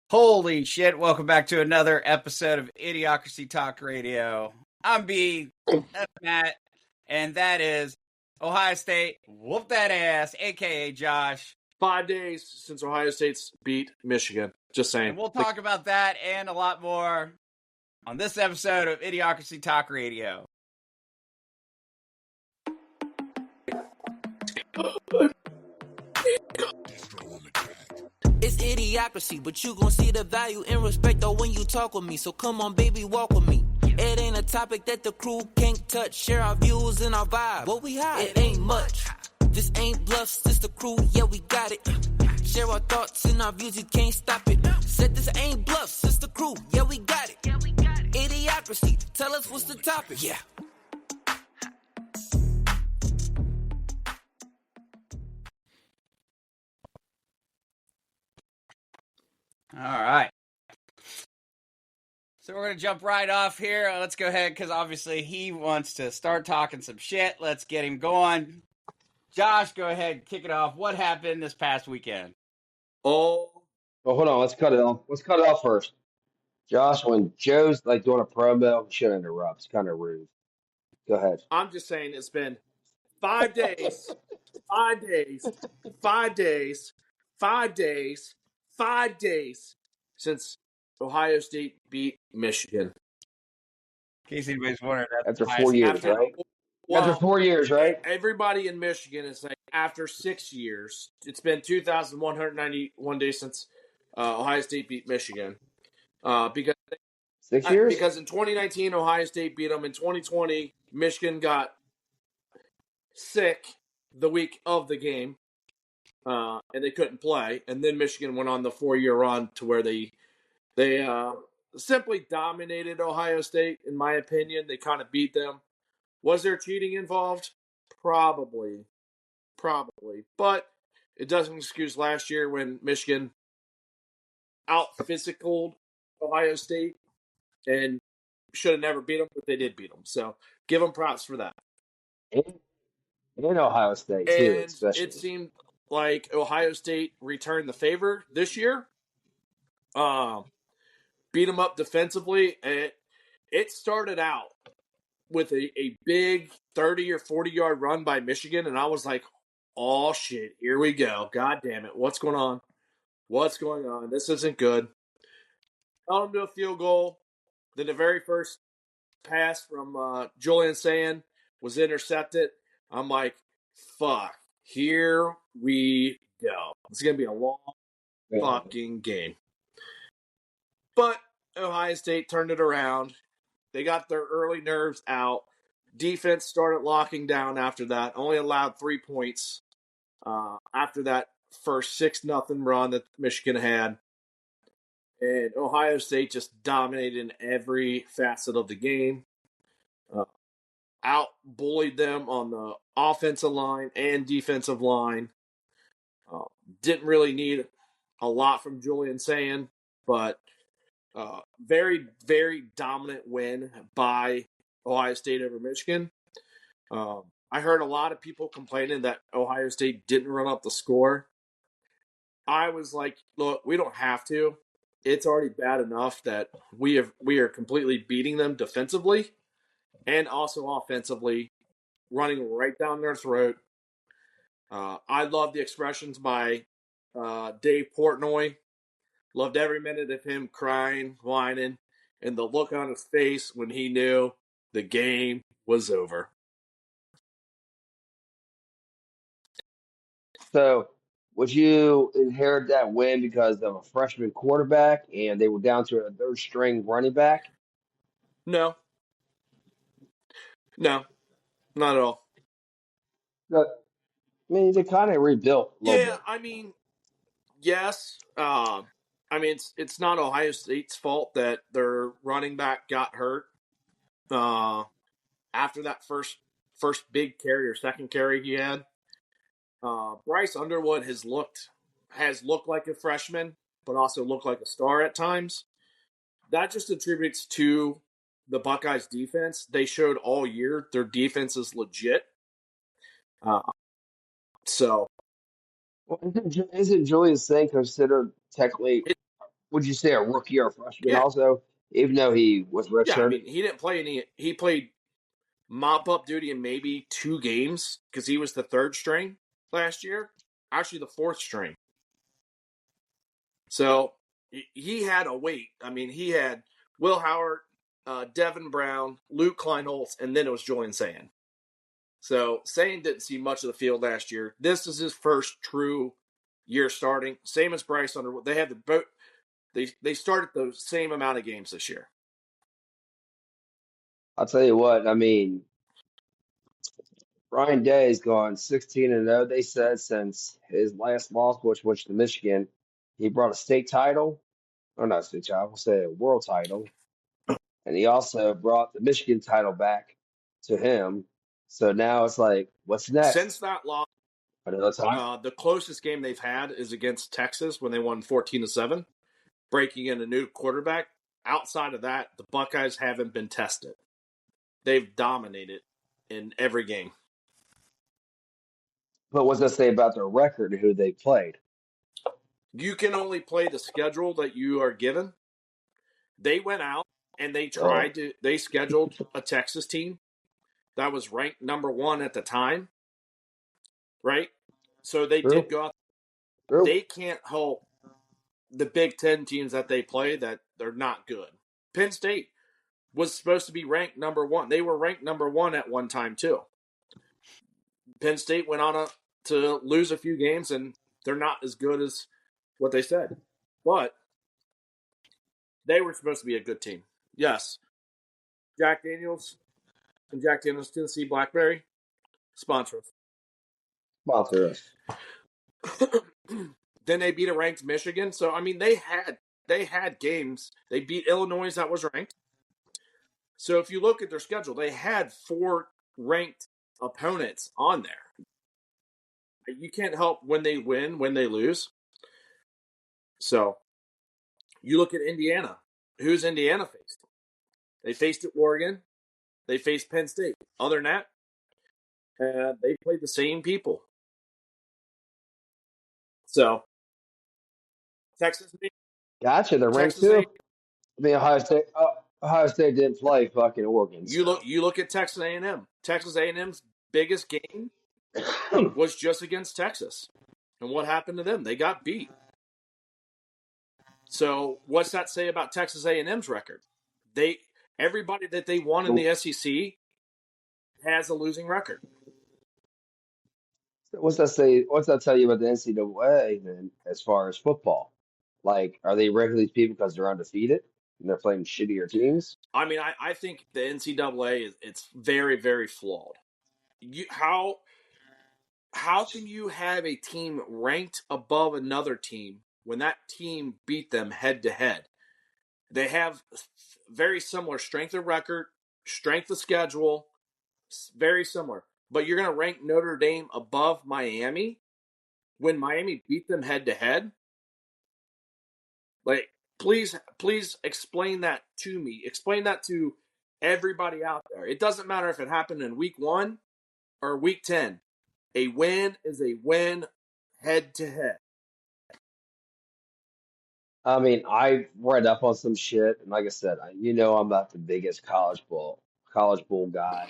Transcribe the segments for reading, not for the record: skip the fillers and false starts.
Holy shit, welcome back to another episode of Idiocracy Talk Radio. I'm B, that's Matt, and that is Ohio State, whoop that ass, aka Josh. 5 days since Ohio State's beat Michigan. Just saying. And we'll talk about that and a lot more on this episode of Idiocracy Talk Radio. It's idiocracy, but you gon' see the value and respect though when you talk with me. So come on, baby, walk with me. It ain't a topic that the crew can't touch. Share our views and our vibe. What we hide? It ain't much. This ain't bluffs, this the crew, yeah, we got it. Share our thoughts and our views, you can't stop it. Said this ain't bluffs, this the crew, yeah, we got it. Idiocracy, tell us what's the topic. Yeah. All right. So we're going to jump right off here. Let's go ahead because obviously he wants to start talking some shit. Let's get him going. Josh, go ahead, kick it off. What happened this past weekend? Oh, hold on. Let's cut it off. Let's cut it off first. Josh, when Joe's like doing a promo, he shouldn't interrupt. It's kind of rude. Go ahead. I'm just saying it's been 5 days, 5 days, 5 days, 5 days, 5 days since Ohio State beat Michigan. In case anybody's wondering, After 4 years, right? Well, After 4 years, right? Everybody in Michigan is saying after 6 years, it's been 2,191 days since Ohio State beat Michigan. Because 6 years? Because in 2019, Ohio State beat them. In 2020, Michigan got sick the week of the game, and they couldn't play. And then Michigan went on the 4-year run to where they simply dominated Ohio State, in my opinion. They kind of beat them. Was there cheating involved? Probably. But it doesn't excuse last year when Michigan out-physicaled Ohio State and should have never beat them, but they did beat them. So give them props for that. In Ohio State, too, And especially. it seemed like Ohio State returned the favor this year. Beat them up defensively. And it started out with a big 30 or 40-yard run by Michigan, and I was like, oh, shit, here we go. God damn it. What's going on? This isn't good. Held them to a field goal. Then the very first pass from Julian Sayin was intercepted. I'm like, fuck, here we go. It's going to be a long fucking game. But Ohio State turned it around. They got their early nerves out. Defense started locking down after that. Only allowed 3 points after that first 6-0 run that Michigan had. And Ohio State just dominated in every facet of the game. Out-bullied them on the offensive line and defensive line. Didn't really need a lot from Julian Sayin, but very, very dominant win by Ohio State over Michigan. I heard a lot of people complaining that Ohio State didn't run up the score. I was like, look, we don't have to. It's already bad enough that we are completely beating them defensively and also offensively, running right down their throat. I love the expressions by Dave Portnoy. Loved every minute of him crying, whining, and the look on his face when he knew the game was over. So, would you inherit that win because of a freshman quarterback and they were down to a third-string running back? No, not at all. But, I mean, they kind of rebuilt a little bit. I mean, yes. It's not Ohio State's fault that their running back got hurt after that first big carry or second carry he had. Bryce Underwood has looked like a freshman, but also looked like a star at times. That just attributes to the Buckeyes defense. They showed all year their defense is legit. So Well, isn't Julian Sayin considered technically would you say a rookie or a freshman Yeah. also, even though he was Yeah, I mean, redshirted? he didn't play any. He played mop-up duty in maybe 2 games because he was the 3rd string last year. Actually, the 4th string. So he had a weight. I mean, he had Will Howard, Devin Brown, Luke Kleinholtz, and then it was Julian Sand. So Sand didn't see much of the field last year. This is his first true year starting. Same as Bryce Underwood. They had the boat. They started the same amount of games this year. I'll tell you what. I mean, Ryan Day's gone 16-0. They said since his last loss, which to Michigan, he brought a state title, or not a state title, we'll say a world title, and he also brought the Michigan title back to him. So now it's like, what's Since next? that loss, Another time? the closest game they've had is against Texas when they won 14-7, breaking in a new quarterback. Outside of that, the Buckeyes haven't been tested. They've dominated in every game. But what's that say about their record and who they played? You can only play the schedule that you are given. They went out and they scheduled a Texas team that was ranked number 1 at the time, right? So they True. did go out. True. They can't help the Big Ten teams that they play that they're not good. Penn State was supposed to be ranked number 1. They were ranked number 1 at one time too. Penn State went on to lose a few games, and they're not as good as what they said. But they were supposed to be a good team. Yes. Jack Daniels and Jack Daniels Tennessee Blackberry sponsor us. Sponsor us. Then they beat a ranked Michigan. So I mean, they had games. They beat Illinois that was ranked. So if you look at their schedule, they had 4 ranked opponents on there. You can't help when they win, when they lose. So you look at Indiana. Who's Indiana faced? They faced Oregon. They faced Penn State. Other than that, they played the same people. So Texas. Gotcha. They're ranked Texas too. A. I mean, Ohio State didn't play fucking Oregon. So. You look at Texas A&M. Texas A&M's biggest game was just against Texas. And what happened to them? They got beat. So what's that say about Texas A&M's record? Everybody that they won in the SEC has a losing record. What's that say? What's that tell you about the NCAA then, as far as football? Like, are they ranking these people because they're undefeated and they're playing shittier teams? I mean, I think the NCAA it's very, very flawed. How can you have a team ranked above another team when that team beat them head to head? They have very similar strength of record, strength of schedule, very similar. But you're going to rank Notre Dame above Miami when Miami beat them head to head? Like, please explain that to me. Explain that to everybody out there. It doesn't matter if it happened in week 1 or week 10. A win is a win head to head. I mean, I read up on some shit, and like I said, I'm not the biggest college bowl guy,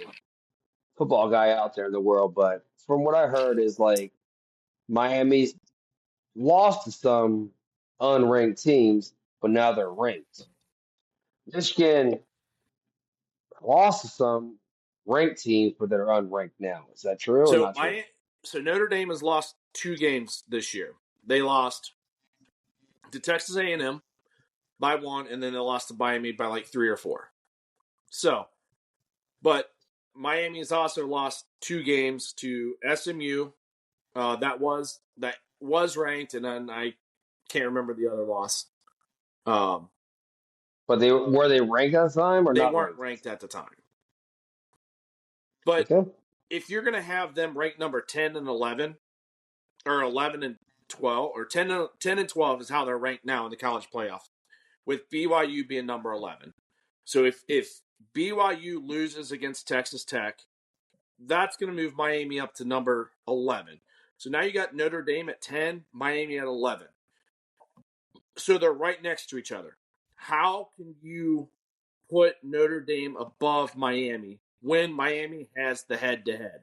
football guy out there in the world, but from what I heard is like Miami's lost to some unranked teams, but now they're ranked. Michigan lost to some ranked teams, but they're unranked now. Is that true or So not true? So Notre Dame has lost 2 games this year. They lost to Texas A&M by 1, and then they lost to Miami by like 3 or 4. So, but Miami has also lost 2 games to SMU. That was ranked, and then I can't remember the other loss. But were they ranked at the time or They not weren't ranked at the time. But Okay. if you're going to have them ranked number 10 and 11, or 11 and 12, or 10 and 12 is how they're ranked now in the college playoff, with BYU being number 11. So if BYU loses against Texas Tech, that's going to move Miami up to number 11. So now you got Notre Dame at 10, Miami at 11. So they're right next to each other. How can you put Notre Dame above Miami when Miami has the head-to-head?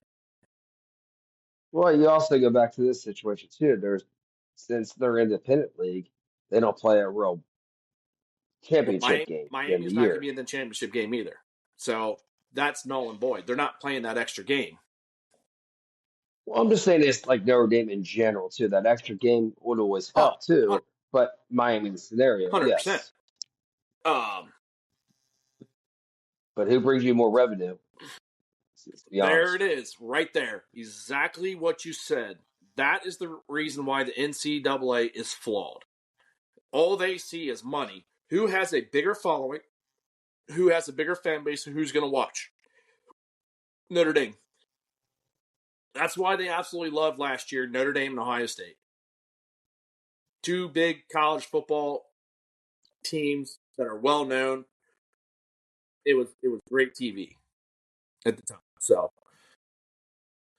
Well, you also go back to this situation too. Since they're independent league, they don't play a real Well, championship game at the end of Miami's the not going to year. be in the championship game either. So that's null and void. They're not playing that extra game. Well, I'm just saying it's like Notre Dame in general too. That extra game would always Oh, help too. But Miami's scenario, 100%. yes. Um, But who brings you more revenue? Let's be there honest. it is, right there. Exactly what you said. That is the reason why the NCAA is flawed. All they see is money. Who has a bigger following? Who has a bigger fan base? Who's going to watch? Notre Dame. That's why they absolutely loved last year Notre Dame and Ohio State. Two big college football teams that are well known. It was great TV at the time. So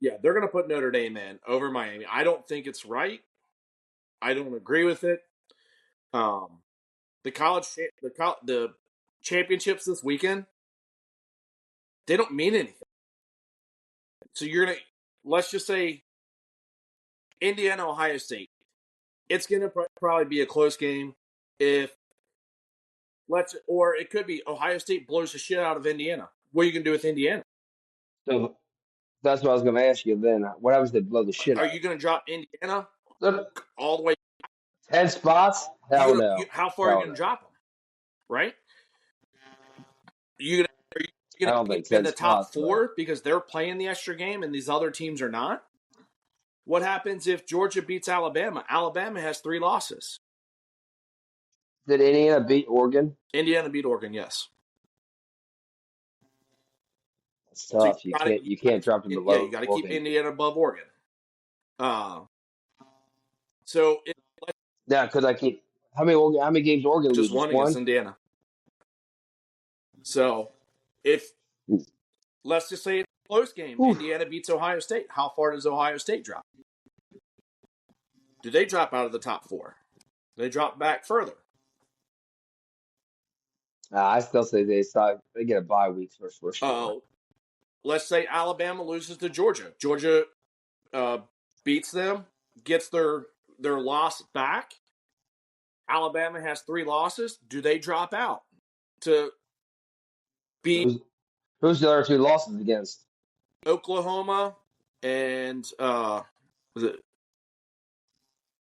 yeah, they're going to put Notre Dame in over Miami. I don't think it's right. I don't agree with it. The championships this weekend, they don't mean anything. So you're gonna, let's just say Indiana Ohio State. It's gonna probably be a close game. Or it could be Ohio State blows the shit out of Indiana. What are you gonna do with Indiana? So that's what I was going to ask you then. What happens if they blow the shit Are out you gonna drop Indiana of them? all the way? 10 spots? Hell no. How far are you Hell gonna no. drop them? Right? Are you I gonna don't keep think them in 10 the top spots, but four because they're playing the extra game and these other teams are not? What happens if Georgia beats Alabama? Alabama has 3 losses. did Indiana beat Oregon? Indiana beat Oregon, yes. It's So tough. You can't drop them you below got to keep Oregon. Indiana above Oregon. So it's Yeah, because I keep how many games Oregon just lose? one Just against one? Indiana. So if let's just say it's a close game, Oof. Indiana beats Ohio State. How far does Ohio State drop? Do they drop out of the top 4? They drop back further. I still say they get a bye week for sure. Let's say Alabama loses to Georgia. Georgia beats them, gets their loss back. Alabama has 3 losses. Do they drop out to beat Who's the other two losses against? Oklahoma and was it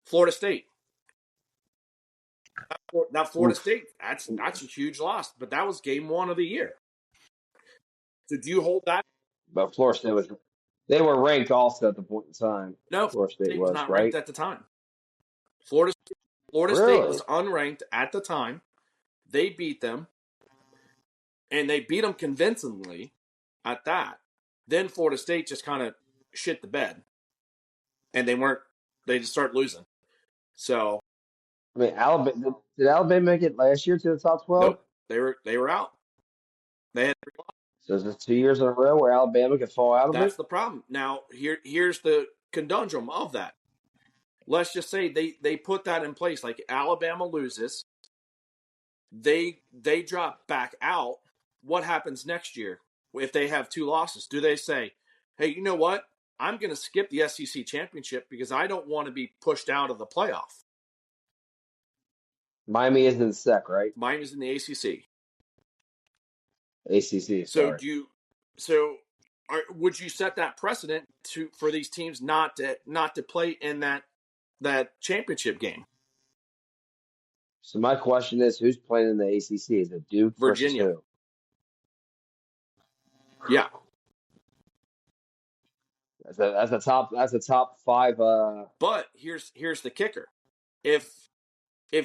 Florida State? Now Florida Oof. State, that's a huge loss, but that was game 1 of the year. So do you hold that? But Florida State they were ranked also at the point in time. No, Florida State State was was, not ranked right? at the time. Florida State Really? was unranked at the time. They beat them, and they beat them convincingly at that. Then Florida State just kind of shit the bed, and they just start losing. So I mean, Alabama did Alabama make it last year to the top 12? nope, they were out. They had So is this 2 years in a row where Alabama could fall out of That's it? the problem. Now here's the conundrum of that. Let's just say they put that in place. Like Alabama loses, they drop back out. What happens next year if they have 2 losses? Do they say, hey, you know what? I'm going to skip the SEC championship because I don't want to be pushed out of the playoff. Miami is in the SEC, right? Miami's in the ACC. ACC, So sorry. would you set that precedent for these teams not to play in that championship game? So my question is, who's playing in the ACC? Is it Duke versus Virginia. who? Yeah. That's a top 5 But here's the kicker. If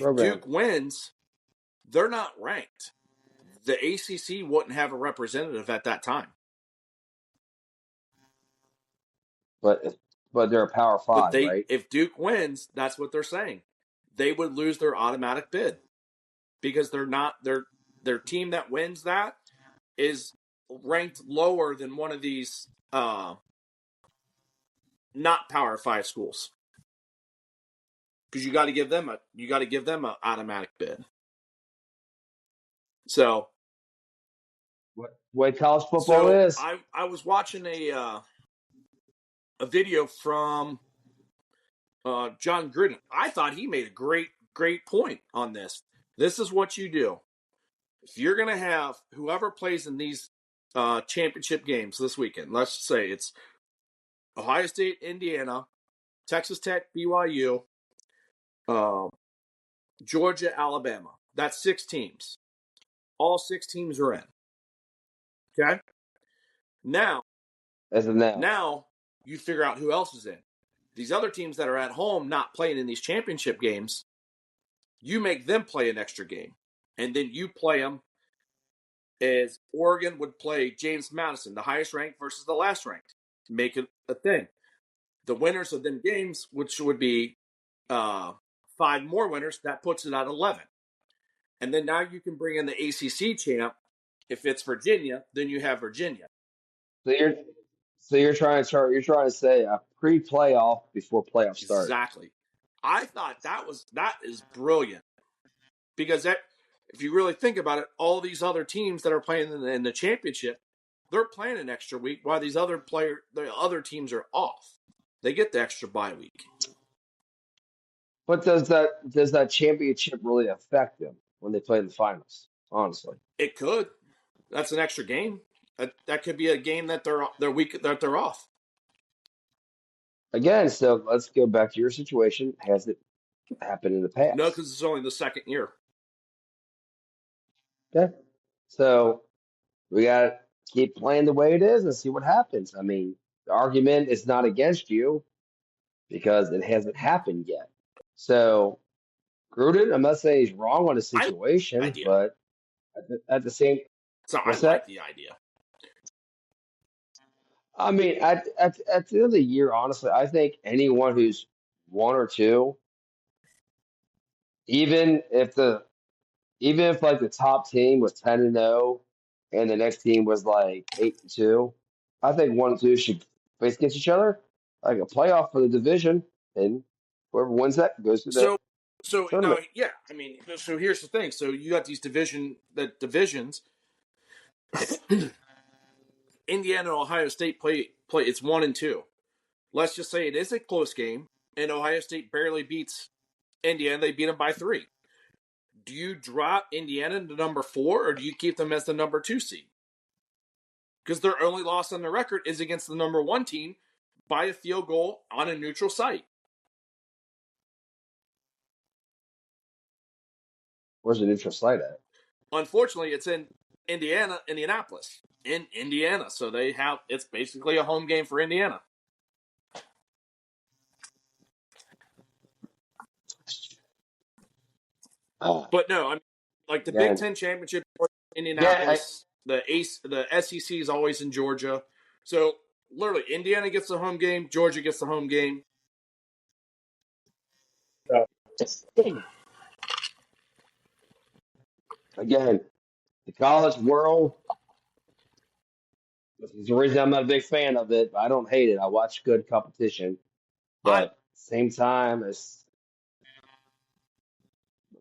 program. Duke wins, they're not ranked. The ACC wouldn't have a representative at that time. But they're a Power But 5, right? if Duke wins, that's what they're saying. They would lose their automatic bid because they're not their team that wins that is ranked lower than one of these not Power 5 schools. because you got to give them an automatic bid. So What way college football is? I was watching a video from John Gruden. I thought he made a great point on this. This is what you do. If you're going to have whoever plays in these championship games this weekend, let's say it's Ohio State, Indiana, Texas Tech, BYU, Georgia, Alabama. That's 6 teams. All 6 teams are in. Okay? Now you figure out who else is in. These other teams that are at home not playing in these championship games, you make them play an extra game. And then you play them as Oregon would play James Madison, the highest ranked versus the last ranked. Make it a thing. The winners of them games, which would be 5 more winners, that puts it at 11. And then now you can bring in the ACC champ. If it's Virginia, then you have Virginia. So you're trying to say a pre-playoff before playoffs start. Exactly. I thought that is brilliant, because that, if you really think about it, all these other teams that are playing in the championship, they're playing an extra week while the other teams are off. They get the extra bye week. But does that championship really affect them when they play in the finals? Honestly, It could. That's an extra game. That could be a game that they're off. again, so let's go back to your situation. Has it happened in the past? No, because it's only the second year. Okay, so we got to keep playing the way it is and see what happens. I mean, the argument is not against you because it hasn't happened yet. So Gruden, I'm not saying he's wrong on the situation, but at the same, So I what's like that? the idea. I mean, at the end of the year, honestly, I think anyone who's 1 or 2, even if like the top team was 10-0 and the next team was like 8-2, I think 1 and 2 should face against each other, like a playoff for the division, and whoever wins that goes to the So no, tournament. yeah. I mean, so here's the thing. So you got these divisions. Indiana and Ohio State play. It's 1 and 2. Let's just say it is a close game, and Ohio State barely beats Indiana. They beat them by 3. Do you drop Indiana to number 4, or do you keep them as the number 2 seed? Because their only loss on the record is against the number 1 team by a field goal on a neutral site. Where's the neutral site at? Unfortunately, it's in Indianapolis, in Indiana. So it's basically a home game for Indiana. But no, I mean, like the Big Ten championship, Indianapolis, the SEC is always in Georgia. So literally, Indiana gets the home game, Georgia gets the home game. Again, the college world. This is the reason I'm not a big fan of it. I don't hate it. I watch good competition, but at the same time, let's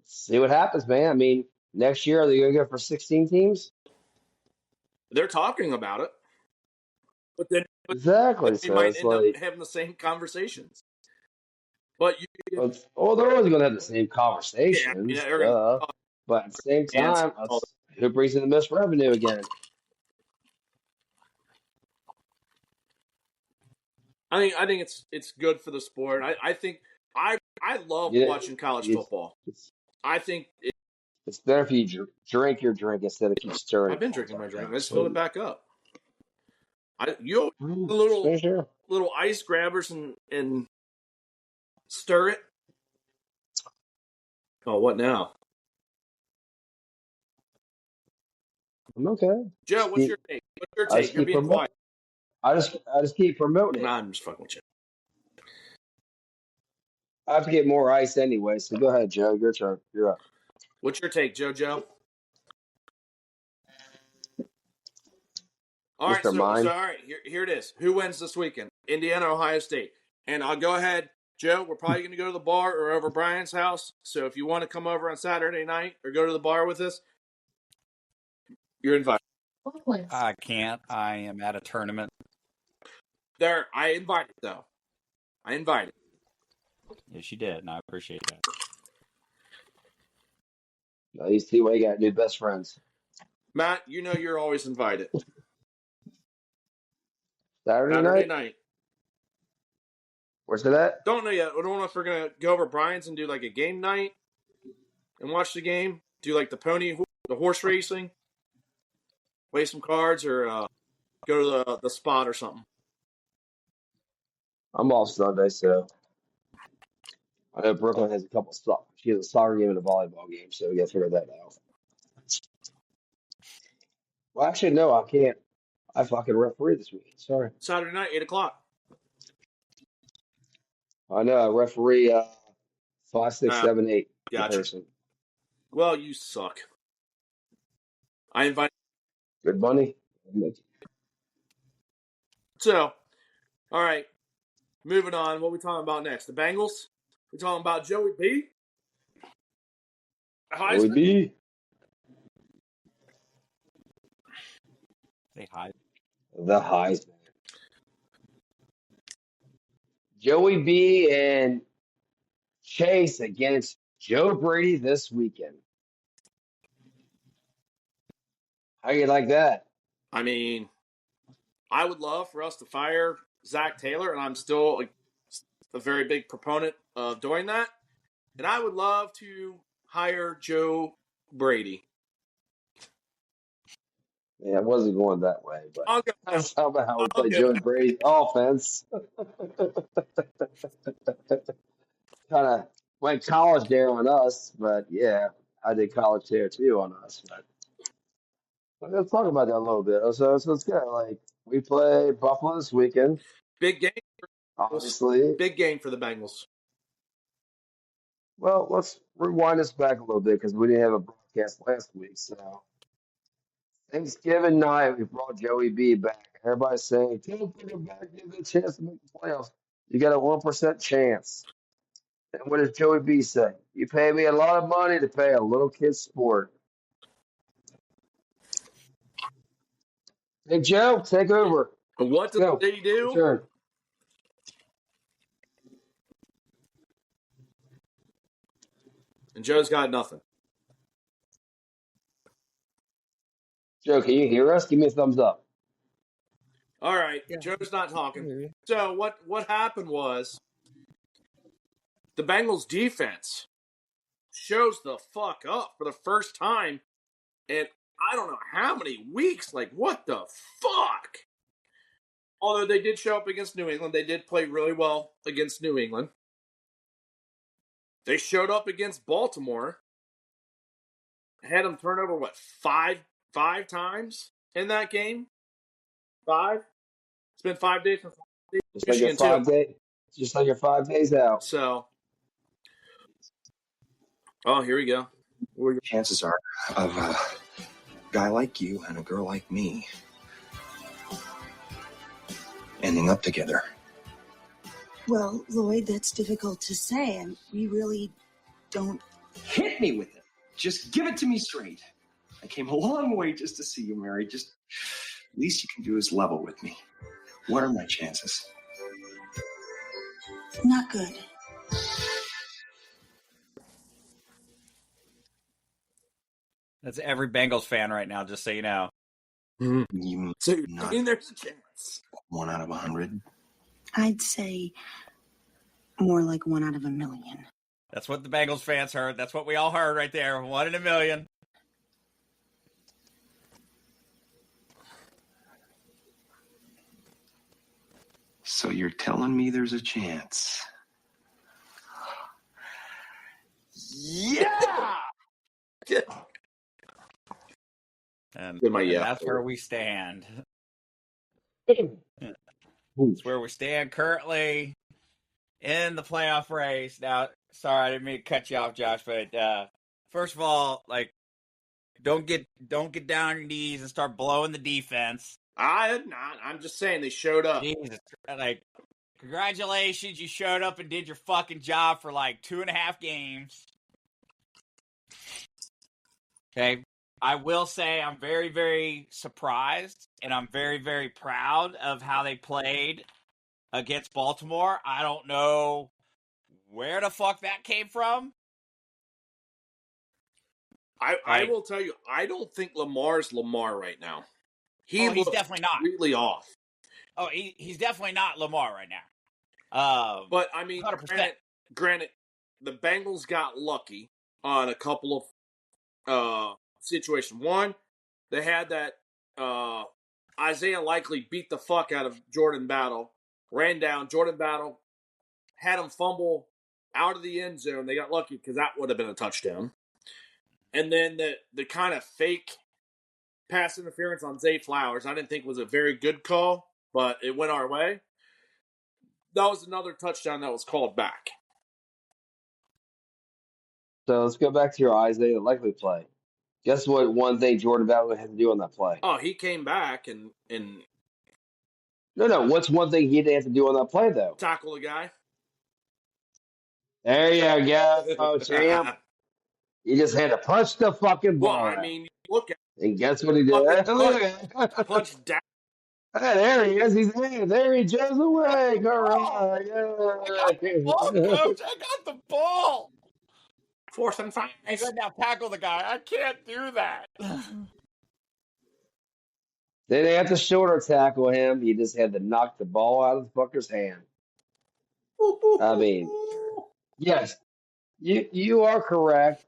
see what happens, man. I mean, next year are they going to go for 16 teams? They're talking about it, but then Exactly. they So might it's end like, up having the same conversations. But they're always going to have the same conversations, but at the same time, who brings in the most revenue again? I think it's good for the sport. I think I love watching college football. I think it's better if you drink your drink instead of keep stirring. I've been drinking my drink. I just filled it back up. You little ice grabbers and stir it. Oh, what now? I'm okay. Joe, what's your take? You're being quiet. I just keep promoting it. Nah, I'm just fucking with you. I have to get more ice anyway, so go ahead, Joe. Your turn. You're up. What's your take, JoJo? All right, so all right, here it is. Who wins this weekend? Indiana or Ohio State? And I'll go ahead, Joe, we're probably going to go to the bar or over Brian's house. So if you want to come over on Saturday night or go to the bar with us, you're invited. I can't. I am at a tournament. There, I invited, though. I invited. Yes, you did, and I appreciate that. Now you see why you got new best friends. Matt, you know you're always invited. Saturday night? night. Where's it at? Don't know yet. I don't know if we're going to go over Brian's and do like a game night and watch the game. Do like the horse racing. Play some cards or go to the spot or something. I'm off Sunday, so I know Brooklyn has a couple stuff. She has a soccer game and a volleyball game, so we got to figure that out. Well, actually, no, I can't. I fucking referee this week. Sorry. Saturday night, 8 o'clock. I know. I referee 5, 6, 7, 8 Gotcha. person. Well, you suck. I invite. Good money. So, all right. Moving on. What are we talking about next? The Bengals? We're talking about Joey B? Joey B. Say hi. The Heisman. Joey B and Chase against Joe Brady this weekend. How you like that? I mean, I would love for us to fire Zach Taylor, and I'm still a very big proponent of doing that. And I would love to hire Joe Brady. Yeah, it wasn't going that way, but I'll go. that's how we I'll play go. Joey Brady's offense. Kind of went college there on us, but yeah, I did college there too on us. But let's talk about that a little bit. So let's go. Like we play Buffalo this weekend, Big game. obviously. Big game for the Bengals. Well, let's rewind this back a little bit because we didn't have a broadcast last week. So Thanksgiving night, we brought Joey B back. Everybody's saying, "Don't put him back. Give him a chance to make the playoffs." You got a 1% chance. And what does Joey B say? You pay me a lot of money to play a little kid's sport. Hey, Joe, take over. What Go. did he do? Your turn. And Joe's got nothing. Joe, can you hear us? Give me a thumbs up. All right. Yeah. Joe's not talking. So what happened was the Bengals defense shows the fuck up for the first time in I don't know how many weeks. Like, what the fuck? Although they did show up against New England. They did play really well against New England. They showed up against Baltimore. Had them turn over, five times in that game? 5? It's been 5 days since Just like your 5 days. Just like your 5 days out. So, here we go. Chances are of a guy like you and a girl like me ending up together. Well, Lloyd, that's difficult to say, and we really don't. Hit me with it. Just give it to me straight. I came a long way just to see you married. Just least you can do is level with me. What are my chances? Not good. That's every Bengals fan right now, just so you know. You So, not there's a chance. 1 out of 100. I'd say more like 1 out of 1,000,000. That's what the Bengals fans heard. That's what we all heard right there. 1 in 1,000,000. So you're telling me there's a chance? Yeah! And Yeah. that's where we stand. It's where we stand currently in the playoff race. Now, sorry, I didn't mean to cut you off, Josh, but first of all, don't get down on your knees and start blowing the defense. I'm not. I'm just saying they showed up. Jesus, Congratulations, you showed up and did your fucking job for like 2.5 games. Okay. I will say I'm very, very surprised, and I'm very, very proud of how they played against Baltimore. I don't know where the fuck that came from. I will tell you, I don't think Lamar's Lamar right now. He's looks definitely not. Completely off. Oh, he's definitely not Lamar right now. But I mean, 100%. granted, the Bengals got lucky on a couple of situations. One, they had that Isaiah Likely beat the fuck out of Jordan Battle, ran down. Jordan Battle had him fumble out of the end zone. They got lucky because that would have been a touchdown. And then the kind of fake pass interference on Zay Flowers, I didn't think was a very good call, but it went our way. That was another touchdown that was called back. So let's go back to your Isaiah Likely play. Guess what? One thing Jordan Battle had to do on that play. Oh, he came back and No. What's one thing he didn't have to do on that play though? tackle the guy. There you go, champ. You just had to punch the fucking ball. Well, I mean, look at and guess what he did? punch down. Hey, there he is. He's there. There he jumps away. All right. I got the ball, coach. I got the ball. 4th and 5. Good, now tackle the guy. I can't do that. They didn't have to shoulder tackle him. You just had to knock the ball out of the fucker's hand. I mean, yes, you are correct.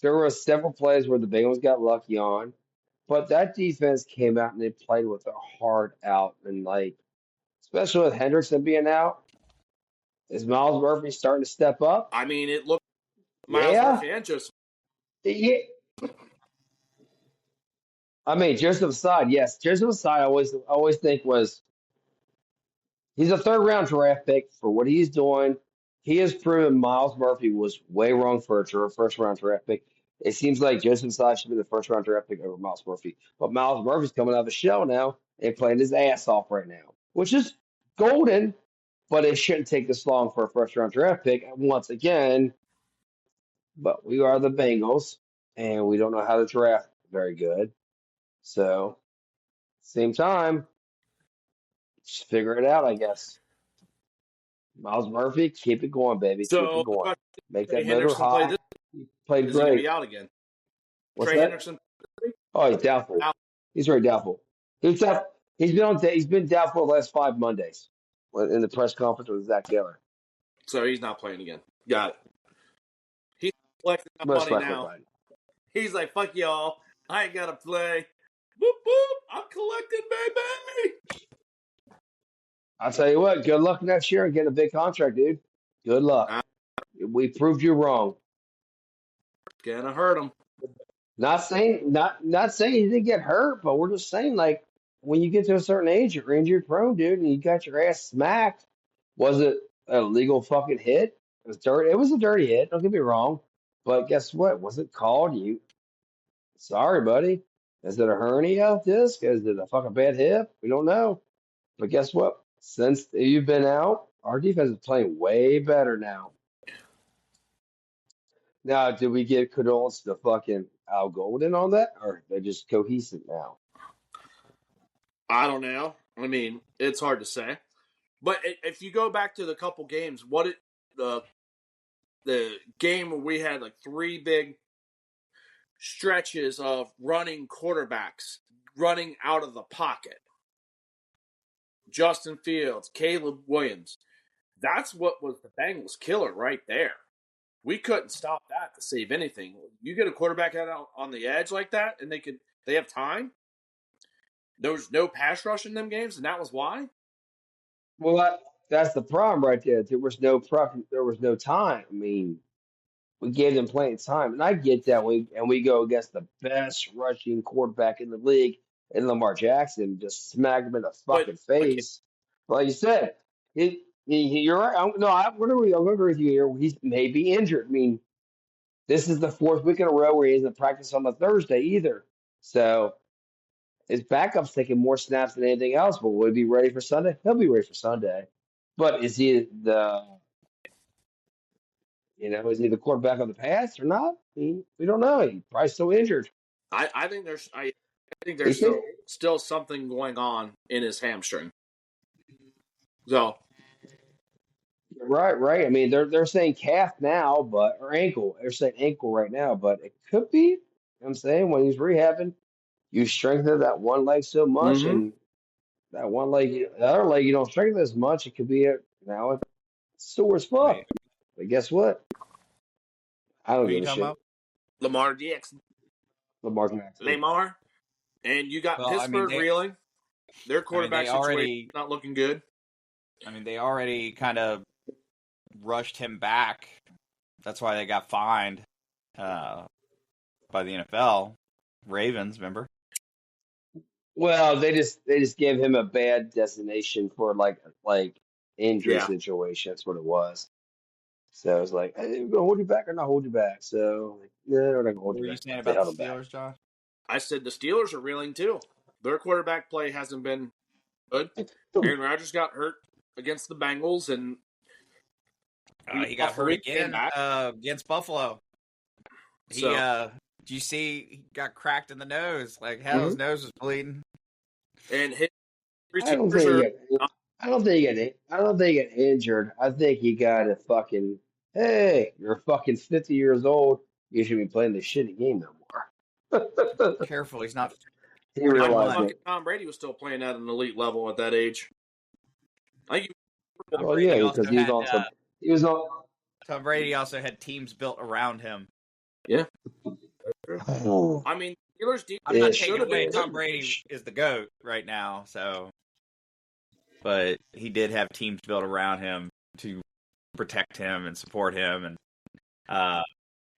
There were several plays where the Bengals got lucky on, but that defense came out and they played with their heart out. And, like, especially with Hendrickson being out, is Miles Murphy starting to step up? I mean, it looked Miles Murphy and Joseph. Yeah. I mean, Joseph Side, yes. Joseph Side, I always think he's a 3rd-round draft pick for what he's doing. He has proven Miles Murphy was way wrong for a 1st-round draft pick. It seems like Joseph Side should be the 1st-round draft pick over Miles Murphy. But Miles Murphy's coming out of a shell now and playing his ass off right now, which is golden, but it shouldn't take this long for a 1st-round draft pick. Once again, but we are the Bengals, and we don't know how to draft very good. So, same time, just figure it out, I guess. Miles Murphy, keep it going, baby. Keep it going. Make that motor hot. Played Is great. he going to be out again? What's Trey that? Henderson? Oh, he's doubtful. He's very doubtful. He's been doubtful the last 5 Mondays in the press conference with Zach Taylor. So he's not playing again. Got it. He's collecting that Most money likely now. right. He's like, fuck y'all. I ain't got to play. Boop, boop. I'm collecting, baby. I'll tell you what, good luck next year and getting a big contract, dude. Good luck. We proved you wrong. Gonna hurt him. Not saying he didn't get hurt, but we're just saying, like, when you get to a certain age, you're injury prone, dude, and you got your ass smacked. Was it a legal fucking hit? It was dirty. It was a dirty hit. Don't get me wrong, but guess what? Was it called? Sorry, buddy. Is it a hernia disc? Is it a fucking bad hip? We don't know. But guess what? Since you've been out, our defense is playing way better now. Now, did we give condolence to fucking Al Golden on that, or are they just cohesive now? I don't know. I mean, it's hard to say. But if you go back to the couple games, the game where we had like 3 big stretches of running quarterbacks running out of the pocket. Justin Fields, Caleb Williams. That's what was the Bengals' killer right there. We couldn't stop that to save anything. You get a quarterback out on the edge like that, and they have time. There was no pass rush in them games, and that was why. Well, that's the problem right there. There was no time. I mean, we gave them plenty of time, and I get that. We go against the best rushing quarterback in the league, and Lamar Jackson just smacked him in the fucking face. But like you said, you're right. I'm going to agree with you here. He may be injured. I mean, this is the 4th week in a row where he hasn't practiced on the Thursday either. So his backup's taking more snaps than anything else. But will he be ready for Sunday? He'll be ready for Sunday. But is he the is he the quarterback of the past or not? We don't know. He's probably still injured. I think there's You think? still something going on in his hamstring. So Right. I mean, they're saying calf now, or ankle. They're saying ankle right now, but it could be. You know what I'm saying when he's rehabbing, you strengthen that one leg so much, and that one leg, the other leg, you don't strengthen as much. It could be now it's sore as fuck. Wait, But guess what? I don't who are you give a talking shit. about? Lamar Jackson, Lamar Jackson. Lamar, and you got Well, I mean, Pittsburgh reeling. Their they quarterback situation already, not looking good. they already kind of rushed him back. That's why they got fined by the NFL. Ravens, remember? Well, they just gave him a bad destination for like injury Yeah. situation. That's what it was. So it was like, hey, we're gonna hold you back or not hold you back. So like, no, we're not gonna hold What were you you back. saying They about the held him back. Steelers, John? I said the Steelers are reeling too. Their quarterback play hasn't been good. Aaron Rodgers got hurt against the Bengals, and He got hurt again against Buffalo. He So did you see he got cracked in the nose? Like how his nose was bleeding. and his I don't receivers think are I don't think I don't think he got injured. I think he got a fucking hey, you're fucking 50 years old. You should be playing this shitty game no more. Careful, he's not He I thought 41. realized fucking it. Tom Brady was still playing at an elite level at that age. I think Tom Well, yeah, Brady also because he was had on some. He was on. Tom Brady also had teams built around him. yeah. Oh, I mean, Steelers I'm defense not should taking have away been Tom good. Brady is the GOAT right now, but he did have teams built around him to protect him and support him and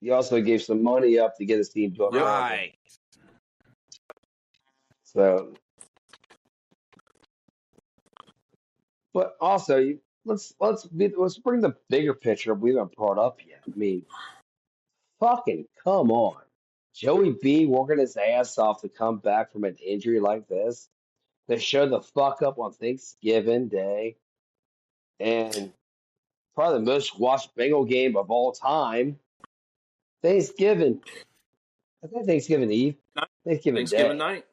he also gave some money up to get his team built around him. right. So, but also, let's bring the bigger picture we haven't brought up yet. I mean, fucking come on, Joey B working his ass off to come back from an injury like this. They show the fuck up on Thanksgiving Day, and probably the most watched Bengal game of all time. Thanksgiving, I think Thanksgiving Eve, Thanksgiving Thanksgiving Day. night.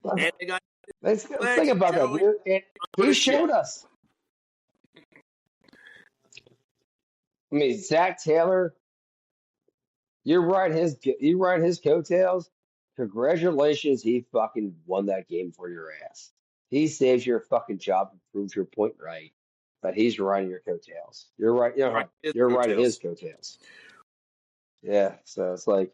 Let's, And they got let's think legend about that, Joey dude. And with he a chip. showed us. I mean, Zach Taylor, you ride his coattails. Congratulations, he fucking won that game for your ass. He saves your fucking job and proves your point right. But he's riding your coattails. You're right. Right, his You're riding his coattails. coattails. Yeah. So it's like,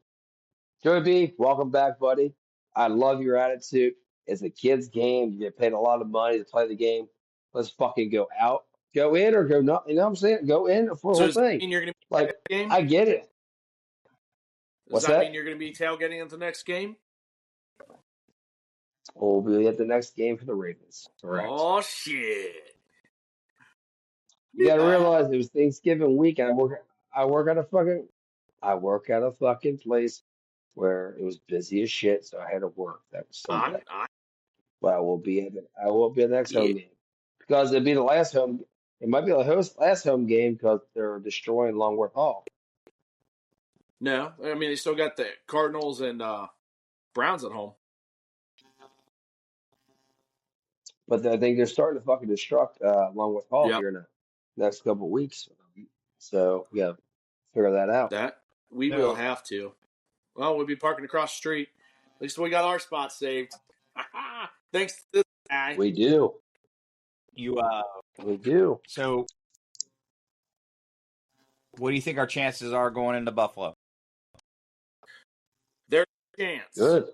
Joey B, welcome back, buddy. I love your attitude. It's a kid's game. You get paid a lot of money to play the game. Let's fucking go out, go in, or go not. You know what I'm saying? Go in for the So whole does that thing. mean you're going to be at Like, the next game? I get it. Does What's that mean that? you're going to be tailgating at the next game? We'll be at the next game for the Ravens. Correct. Oh shit! You got to realize it was Thanksgiving week. I work at a fucking. I work at a fucking place where it was busy as shit, so I had to work. That was Sunday. But I will be at the next Yeah. home game because it'd be the last home. It might be the last home game because they're destroying Longworth Hall. No, I mean they still got the Cardinals and Browns at home. But I think they're starting to fucking destruct Longworth Hall Yep. here in the next couple of weeks. So we got to figure that out. That we No. will have to. Well, we'll be parking across the street. At least we got our spot saved. Thanks to this guy. We do. We do. So what do you think our chances are going into Buffalo? There's a chance. Good.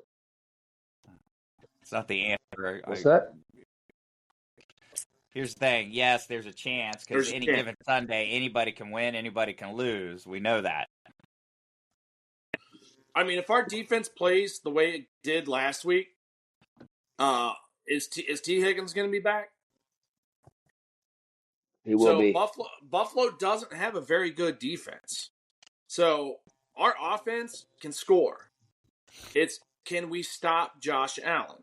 It's not the answer. What's that? Here's the thing. Yes, there's a chance because any given Sunday, anybody can win, anybody can lose. We know that. I mean, if our defense plays the way it did last week, is T. Higgins going to be back? He will be. Buffalo doesn't have a very good defense. So our offense can score. It's can we stop Josh Allen?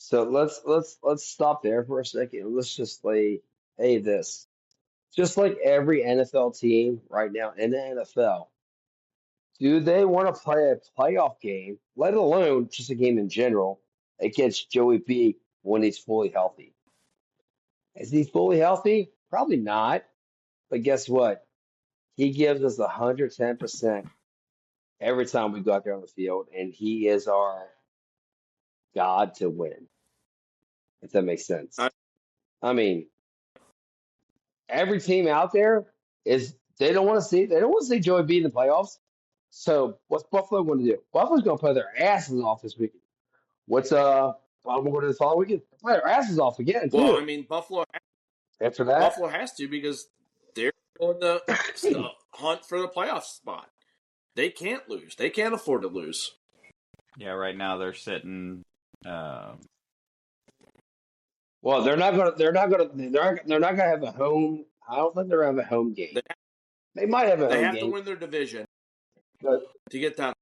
So let's stop there for a second. Let's just hey this. Just like every NFL team right now in the NFL, do they want to play a playoff game, let alone just a game in general, against Joey B when he's fully healthy? Is he fully healthy? Probably not. But guess what? He gives us 110% every time we go out there on the field, and he is our God to win, if that makes sense. I, I mean, every team out there is they don't want to see Joey B in the playoffs. So what's Buffalo going to do? Buffalo's going to play their asses off this weekend. What's Baltimore going to do the following weekend? Play their asses off again well, too. I mean, Buffalo After that, has to because they're on the hunt for the playoff spot. They can't lose. They can't afford to lose. Yeah, right now they're sitting. well, they're not going to have a home. I don't think they're going to have a home game. They might have a They home have to game, win their division but to get that.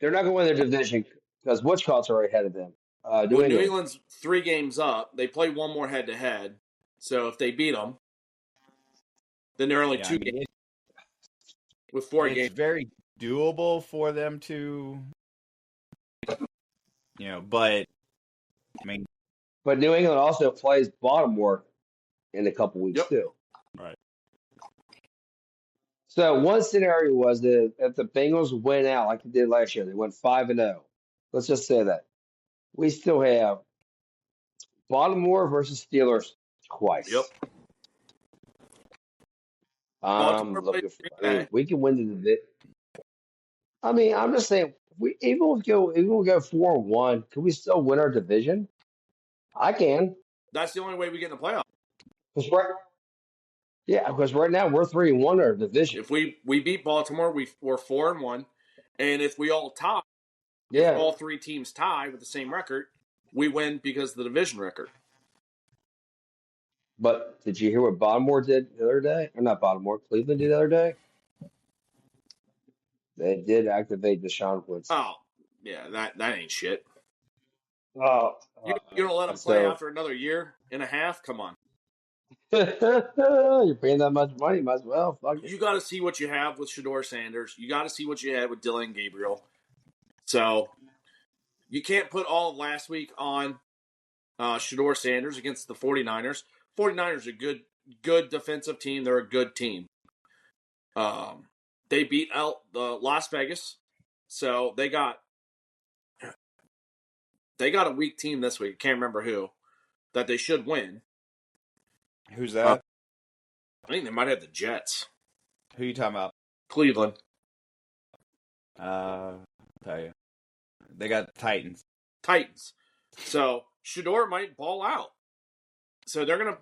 they're not going to win their division because Wichita's already ahead of them. New New England. England's 3 games up. They play one more head to head. So if they beat them, then they're only 2 games with 4 it's games. very doable for them to, but I mean, But New England also plays Baltimore in a couple weeks Yep. too. right. So one scenario was that if the Bengals win out like they did last year, they went 5-0. Let's just say that we still have Baltimore versus Steelers twice. Yep. I'm Baltimore looking plays for. Green Bay. We can win the division. I mean, I'm just saying, even if we go 4-1, can we still win our division? I can. That's the only way we get in the playoff. Because right now we're 3-1 in our division. If we beat Baltimore, we're 4-1, and if we all tie, Yeah. if all 3 teams tie with the same record, we win because of the division record. But did you hear what Baltimore did the other day? Or not Baltimore, Cleveland did the other day? They did activate Deshaun Watson. Oh, yeah, that ain't shit. Oh, You don't let him play after another year and a half? Come on. You're paying that much money, might as well. Fuck it. You got to see what you have with Shador Sanders. You got to see what you had with Dylan Gabriel. So you can't put all of last week on Shador Sanders against the 49ers. 49ers are a good defensive team. They're a good team. They beat out Las Vegas, so they got a weak team this week. Can't remember who that they should win. Who's that? I think they might have the Jets. Who are you talking about? Cleveland. I'll tell you. They got the Titans. So Shador might ball out. So they're gonna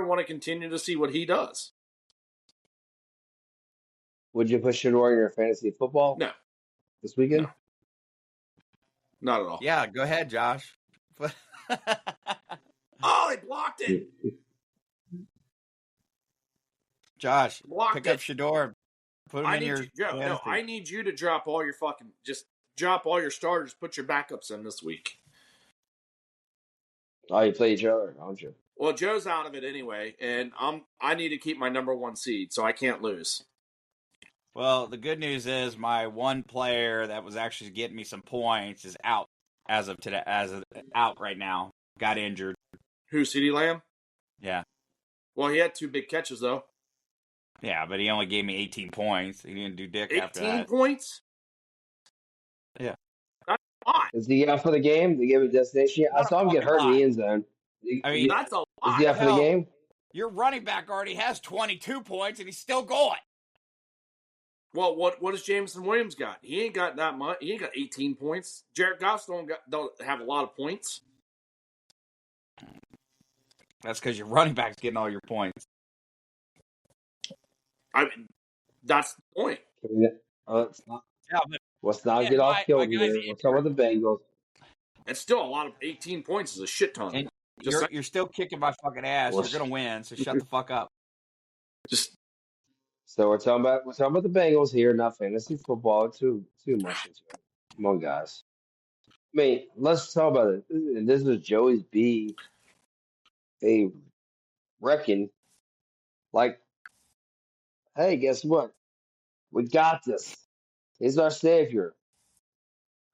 want to continue to see what he does. Would you put Shador in your fantasy football? No. This weekend? No. Not at all. Yeah, go ahead, Josh. Oh, they blocked it. Josh, Blocked pick it. up Shador. Put him in your fantasy. I need you to drop all your drop all your starters, put your backups in this week. Oh, you play each other, don't you? Well, Joe's out of it anyway, and I need to keep my number 1 seed, so I can't lose. Well, the good news is my one player that was actually getting me some points is out as of today, out right now. Got injured. Who, CeeDee Lamb? Yeah. Well, he had 2 big catches, though. Yeah, but he only gave me 18 points. He didn't do dick after 18 that. points? Yeah. That's a lot. Is he out for the game? They give him a destination? I saw him get hurt in the end zone. I mean, That's a lot. Is he out for the game? Your running back already has 22 points, and he's still going. Well, what does Jameson Williams got? He ain't got that much. He ain't got 18 points. Jared Goff don't have a lot of points. That's because your running back's getting all your points. I mean, that's the point. Let's not, Yeah, but let's not get off kilter here. guys- We're talking about the Bengals. It's still a lot of 18 points is a shit ton. And Just you're still kicking my fucking ass. Well, You're gonna win, so shut the fuck up. So we're talking about the Bengals here, not fantasy football. Too much into it. Come on, guys. mean, let's talk about it. And this was Joey's B. They reckon, like, hey, guess what? We got this. He's our savior.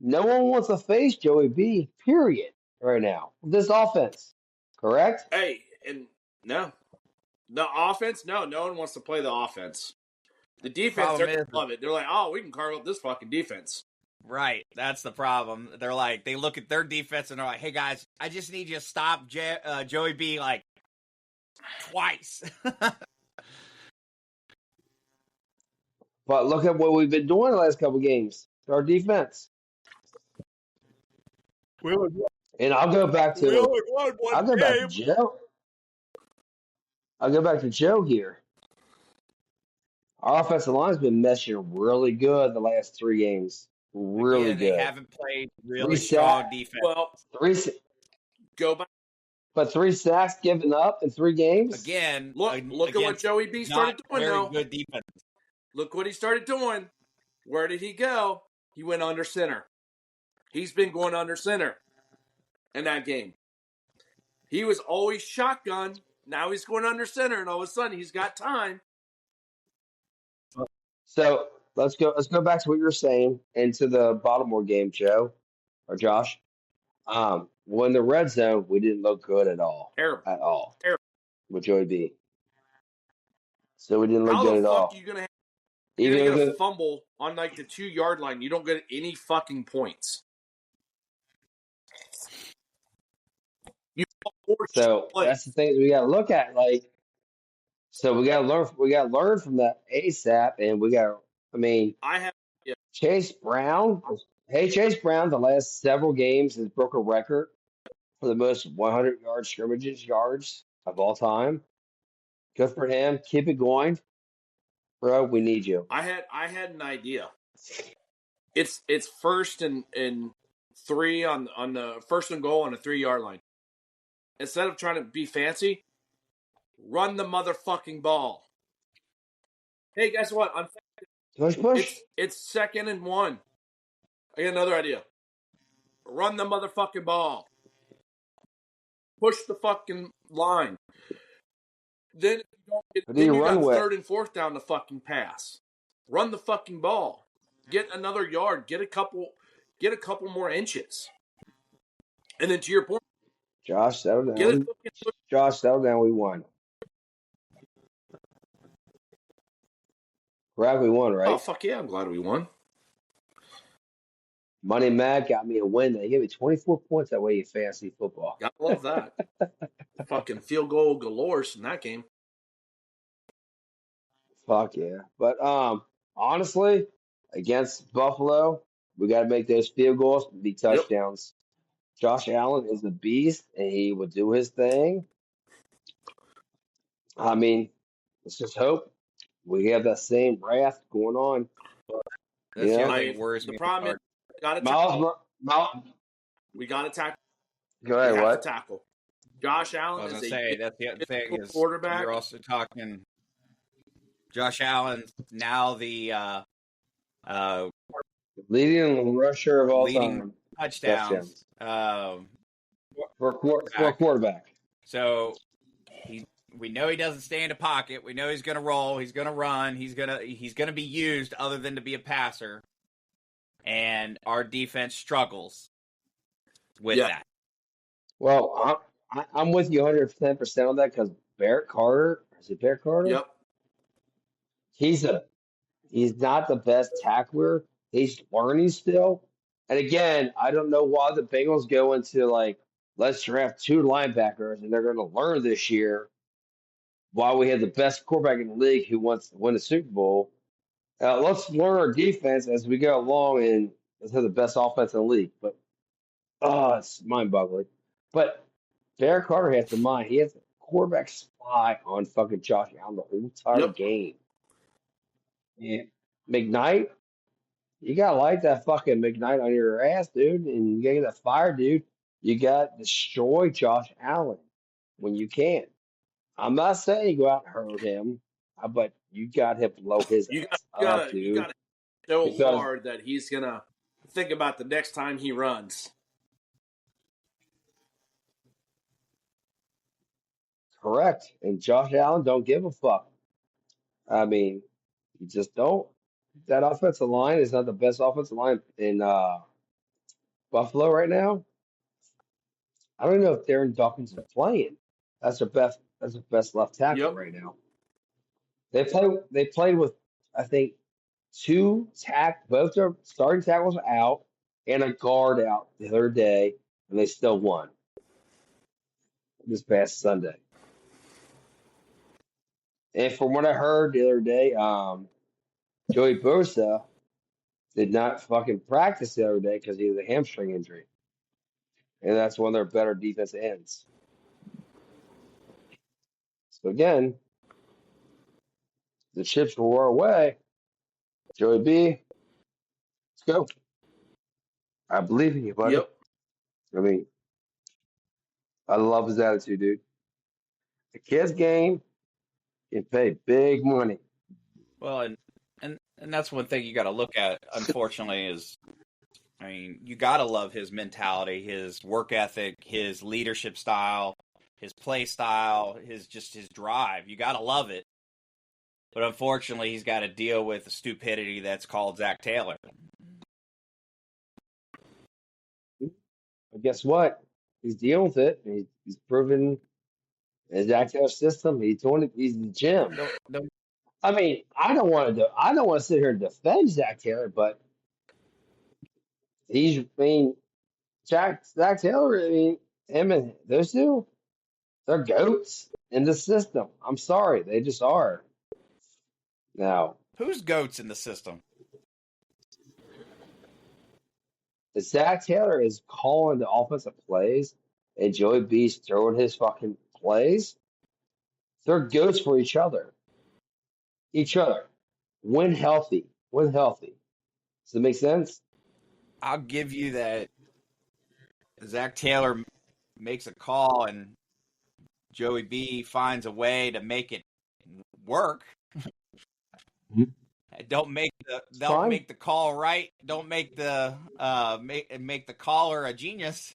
No one wants to face Joey B. Period. Right now, this offense, correct? Hey, and no, the offense. No one wants to play the offense. The defense, they're gonna love it. They're like, oh, we can carve up this fucking defense. Right, that's the problem. They're like, they look at their defense and they're like, hey guys, I just need you to stop Joey B like twice. But look at what we've been doing the last couple games. Our defense. And I'll go back to Joe. I'll go back to Joe here. Our offensive line's been meshing really good the last 3 games. Really Again, good. They haven't played really strong defense. Well, go back. But 3 sacks given up in 3 games. Again, look at what Joey B started doing. Very good defense. Look what he started doing. Where did he go? He went under center. He's been going under center in that game. He was always shotgun. Now he's going under center, and all of a sudden he's got time. So let's go back to what you were saying into the Baltimore game, Joe or Josh. When the red zone, we didn't look good at all. Terrible. At all. Terrible. With Joey B. So we didn't look good at all. How the fuck you're gonna get a fumble on like the 2-yard line? You don't get any fucking points. So that's the thing we got to look at. Like, so we got to learn. We got to learn from that ASAP, and we got. I mean, Chase Brown. Hey, Chase Brown. The last several games has broke a record for the most 100-yard scrimmages yards of all time. Good for him. Keep it going, bro. We need you. I had an idea. It's 1st and 3 on the 1st and goal on the 3-yard line. Instead of trying to be fancy, run the motherfucking ball. Hey, guess what? Push. It's 2nd and 1. I got another idea. Run the motherfucking ball. Push the fucking line. Then if you don't get, then you got 3rd and 4th down the fucking pass. Run the fucking ball. Get another yard. Get a couple more inches. And then to your point, Josh, settle down. Josh, settle down. We won. Glad we won, right? Oh, fuck yeah, I'm glad we won. Money Matt got me a win. They gave me 24 points that way in fantasy football. I love that. Fucking field goal galore in that game. Fuck yeah. But honestly, against Buffalo, we got to make those field goals and be touchdowns. Yep. Josh Allen is a beast, and he will do his thing. I mean, let's just hope we have that same wrath going on. That's the only thing worse. The problem is, we got to tackle. Go ahead, what? Tackle. Josh Allen that's the other thing is quarterback. You're also talking Josh Allen, now the leading rusher of all time. Touchdowns. For quarterback. So we know he doesn't stay in the pocket. We know he's going to roll. He's going to run. He's going to be used other than to be a passer. And our defense struggles with that. Well, I'm with you 110% on that because Barrett Carter, is it Barrett Carter? Yep. He's not the best tackler. He's learning still. And again, I don't know why the Bengals go into let's draft 2 linebackers and they're going to learn this year while we have the best quarterback in the league who wants to win the Super Bowl. Let's learn our defense as we go along and let's have the best offense in the league. But, it's mind-boggling. But Barrett Carter has the mind. He has a quarterback spy on fucking Josh Allen the whole entire game. And McKnight, you gotta like that fucking McKnight on your ass, dude, and you gotta get that fire, dude. You gotta destroy Josh Allen when you can. I'm not saying you go out and hurt him, but you got him blow his ass up, dude. You gotta so hard that he's gonna think about the next time he runs. Correct. And Josh Allen don't give a fuck. I mean, you just don't. That offensive line is not the best offensive line in Buffalo right now. I don't know if Darren Dawkins is playing. That's their best. That's their best left tackle Yep. right now. They played with, I think, both their starting tackles out and a guard out the other day, and they still won this past Sunday. And from what I heard the other day, Joey Bosa did not fucking practice the other day because he has a hamstring injury, and that's one of their better defense ends. So again, the chips will roll away. Joey B, let's go. I believe in you, buddy. Yep. I mean, I love his attitude, dude. The kid's game can pay big money. Well, and that's one thing you got to look at. Unfortunately, is I mean, you got to love his mentality, his work ethic, his leadership style, his play style, his drive. You got to love it. But unfortunately, he's got to deal with the stupidity that's called Zach Taylor. But guess what? He's dealing with it. He's proven his Zach Taylor system. He's doing it. He's the gym. I mean, I don't want to sit here and defend Zach Taylor, but Zach Taylor. I mean, him and those two, they're goats in the system. I'm sorry, they just are. Now, Who's goats in the system? if Zach Taylor is calling the offensive plays and Joey B's throwing his fucking plays, they're goats for each other. When healthy. Does it make sense? I'll give you that. Zach Taylor makes a call and Joey B finds a way to make it work. Don't make the call right. Don't make the make the caller a genius.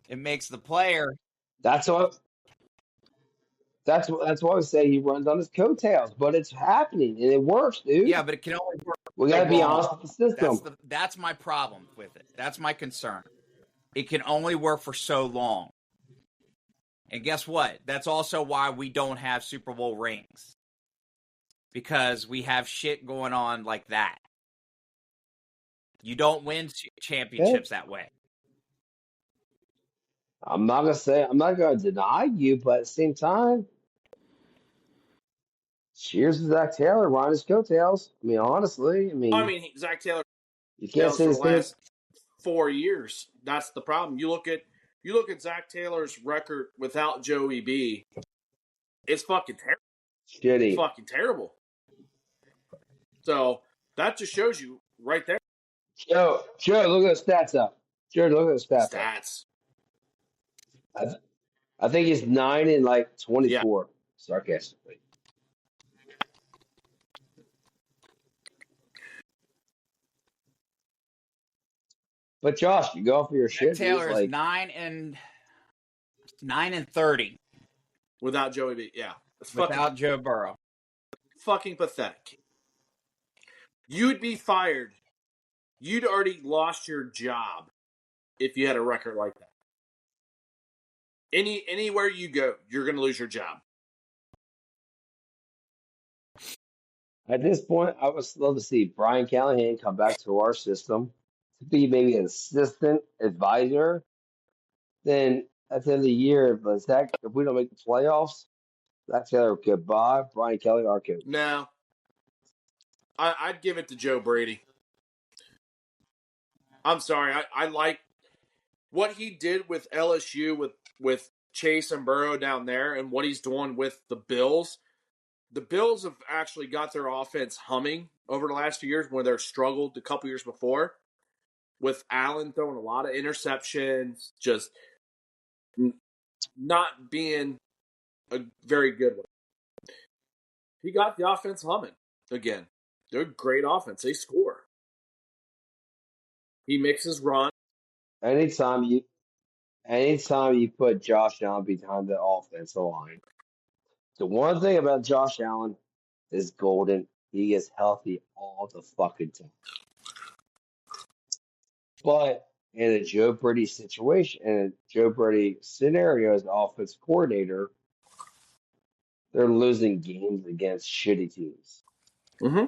It makes the player. That's what I say. He runs on his coattails, but it's happening and it works, dude. Yeah, but it can only work. We gotta be honest with the system. That's my problem with it. That's my concern. It can only work for so long. And guess what? That's also why we don't have Super Bowl rings. Because we have shit going on like that. You don't win championships that way. I'm not gonna deny you, but at the same time, cheers to Zach Taylor, riding his coattails. I mean, honestly, Zach Taylor. You can't say for this the last 4 years. That's the problem. You look at Zach Taylor's record without Joey B. It's fucking terrible. Shitty. It's fucking terrible. So that just shows you right there. Joe, look at the stats up. Jared, look at the Stats. I think he's 9 and 24. Yeah. Sarcastically. But Josh, you go off of your shit. Taylor is 9 and 30 without Joey B. Yeah, without Joe Burrow. Fucking pathetic. You'd be fired. You'd already lost your job if you had a record like that. Anywhere you go, you're going to lose your job. At this point, I would love to see Brian Callahan come back to our system to be maybe an assistant advisor. Then at the end of the year, if we don't make the playoffs, Zach Taylor, goodbye. Brian Kelly, our coach. No. I'd give it to Joe Brady. I'm sorry. I like what he did with LSU with Chase and Burrow down there and what he's doing with the Bills. The Bills have actually got their offense humming over the last few years when they're struggled a couple years before with Allen throwing a lot of interceptions, just not being a very good one. He got the offense humming again. They're a great offense. They score. He mixes run. Anytime anytime you put Josh Allen behind the offensive line, the one thing about Josh Allen is golden. He gets healthy all the fucking time. But in a Joe Brady situation, in a Joe Brady scenario as the offensive coordinator, they're losing games against shitty teams. Mm-hmm.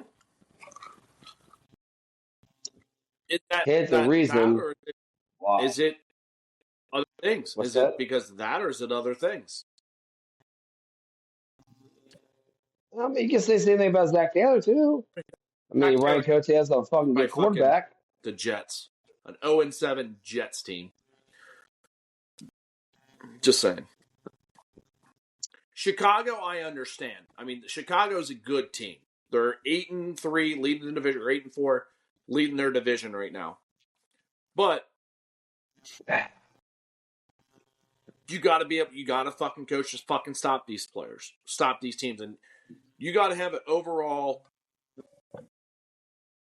Is Hence the that reason or why. is it other things? What's Is it that? because of that, or is it other things? I mean, you can say the same thing about Zach Taylor, too. I mean, Zach Taylor Ryan Coates has a fucking by good fucking quarterback. the Jets, an 0-7 Jets team. Just saying. Chicago, I understand. I mean, Chicago's a good team. They're 8-3, leading the division, or 8-4, leading their division right now. But you got to be able, you got to fucking coach, just fucking stop these players, stop these teams, and you got to have an overall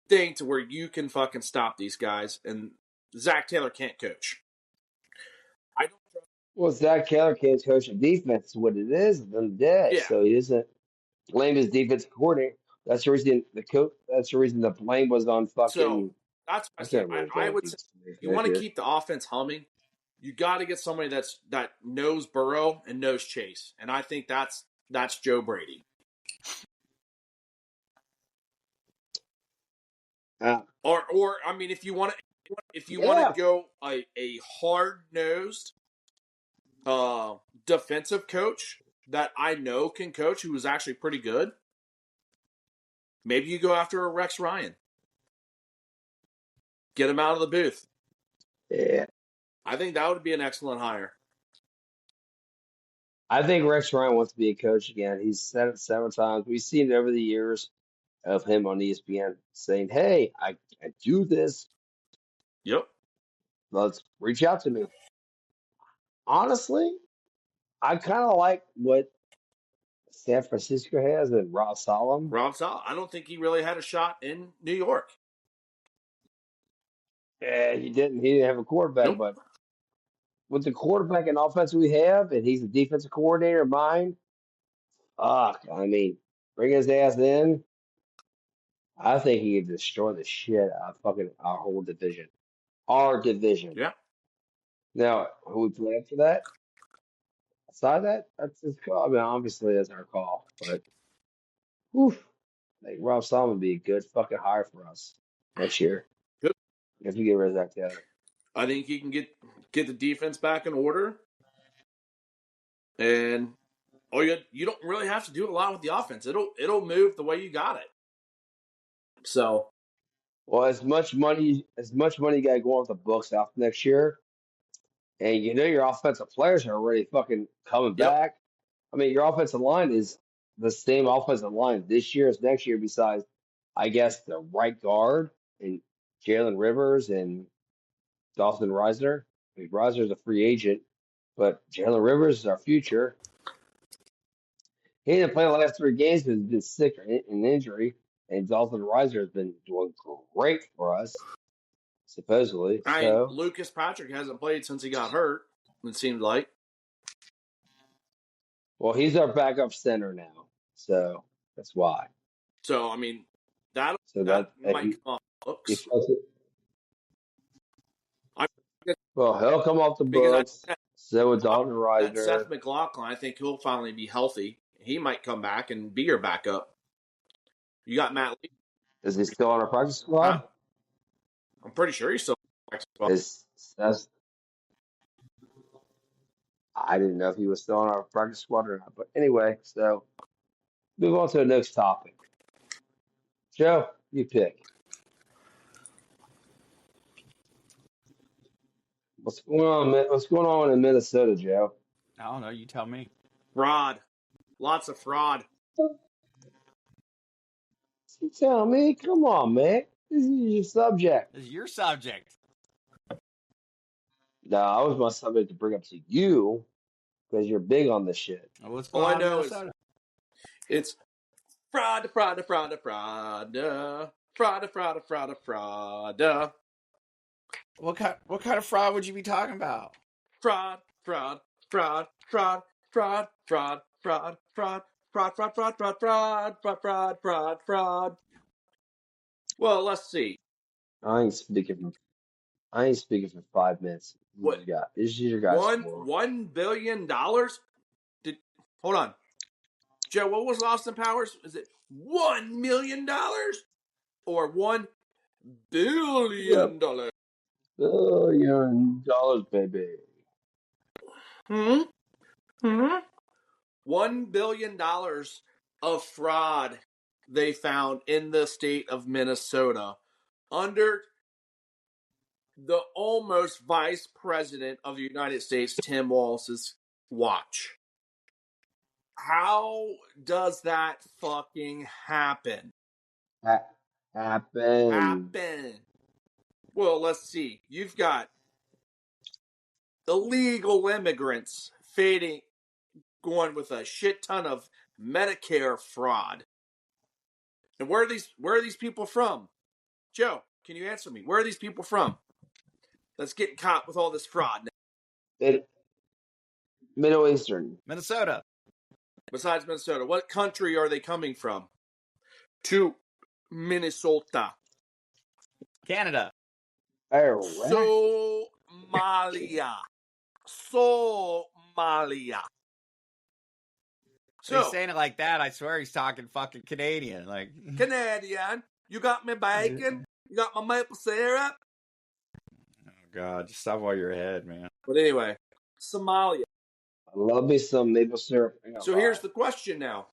thing to where you can fucking stop these guys. And Zach Taylor can't coach. I don't trust. Well, Zach Taylor can't coach the defense, is what it is at the end of the day. Yeah. So he doesn't blame his defensive coordinator. That's the reason That's the reason the blame was on fucking. So that's I what can't remember. I would say. If you want to keep the offense humming, you got to get somebody that knows Burrow and knows Chase, and I think that's Joe Brady. Or I mean, if you want to go a hard nosed defensive coach that I know can coach, who is actually pretty good, maybe you go after a Rex Ryan, get him out of the booth. Yeah. I think that would be an excellent hire. I think Rex Ryan wants to be a coach again. He's said it several times. We've seen it over the years of him on ESPN saying, "Hey, I do this. Yep. Let's reach out to me." Honestly, I kind of like what San Francisco has and Rob Saleh. Rob Saleh. I don't think he really had a shot in New York. Yeah, he didn't. He didn't have a quarterback, Nope. but with the quarterback and offense we have, and he's a defensive coordinator of mine. Fuck, I mean, bring his ass in. I think he could destroy the shit out of fucking our whole division. Our division. Yeah. Now, who we play after that? Aside that, that's his call. I mean, obviously that's our call, but whew, like Rob Saleh would be a good fucking hire for us next year. Good. If we get rid of Zach Taylor. I think he can get the defense back in order, and you don't really have to do a lot with the offense. It'll move the way you got it. So, well, as much money you got to go off the books after next year, and you know your offensive players are already fucking coming back. I mean, your offensive line is the same offensive line this year as next year, besides, I guess, the right guard and Jalen Rivers and Dawson Reisner. I mean, Reisner's a free agent, but Jalen Rivers is our future. He didn't play the last 3 games because he's been sick or in injury, and Dawson Reisner has been doing great for us, supposedly. So Lucas Patrick hasn't played since he got hurt, it seemed like. Well, he's our backup center now, so that's why. So, I mean, that might come off the books. Well, he'll come off the books. So with Dalton Reisner. Seth McLaughlin, I think he'll finally be healthy. He might come back and be your backup. You got Matt Lee. Is he still on our practice squad? I'm pretty sure he's still on our practice squad. I didn't know if he was still on our practice squad or not. But anyway, so move on to the next topic. Joe, you pick. What's going on in Minnesota, Joe? I don't know. You tell me. Fraud. Lots of fraud. You tell me? Come on, man. This is your subject. This is your subject. No, I was my subject to bring up to you because you're big on this shit. What's going on in Minnesota? It's fraud. What kind of fraud would you be talking about? fraud, fraud, fraud, fraud, fraud, fraud, fraud, fraud, fraud, fraud, fraud, fraud, fraud, fraud, fraud, fraud, fraud. Well, let's see. I ain't speaking for 5 minutes. What? This is your guy's score. $1 billion? Hold on, Joe. What was Austin Powers? Is it $1 million or $1 billion? $1 billion, baby. $1 billion of fraud they found in the state of Minnesota under the almost vice president of the United States, Tim Walz's watch. How does that fucking happen? Happen. Well, let's see. You've got illegal immigrants going with a shit ton of Medicare fraud. And where are these people from? Joe, can you answer me? Where are these people from? That's getting caught with all this fraud. Middle Eastern. Minnesota. Besides Minnesota, what country are they coming from? To Minnesota. Canada. Somalia. So So he's saying it like that. I swear he's talking fucking Canadian. Like Canadian, you got me bacon? You got my maple syrup? Oh God, just stop while you're ahead, man. But anyway, Somalia. I love me some maple syrup. So here's the question now.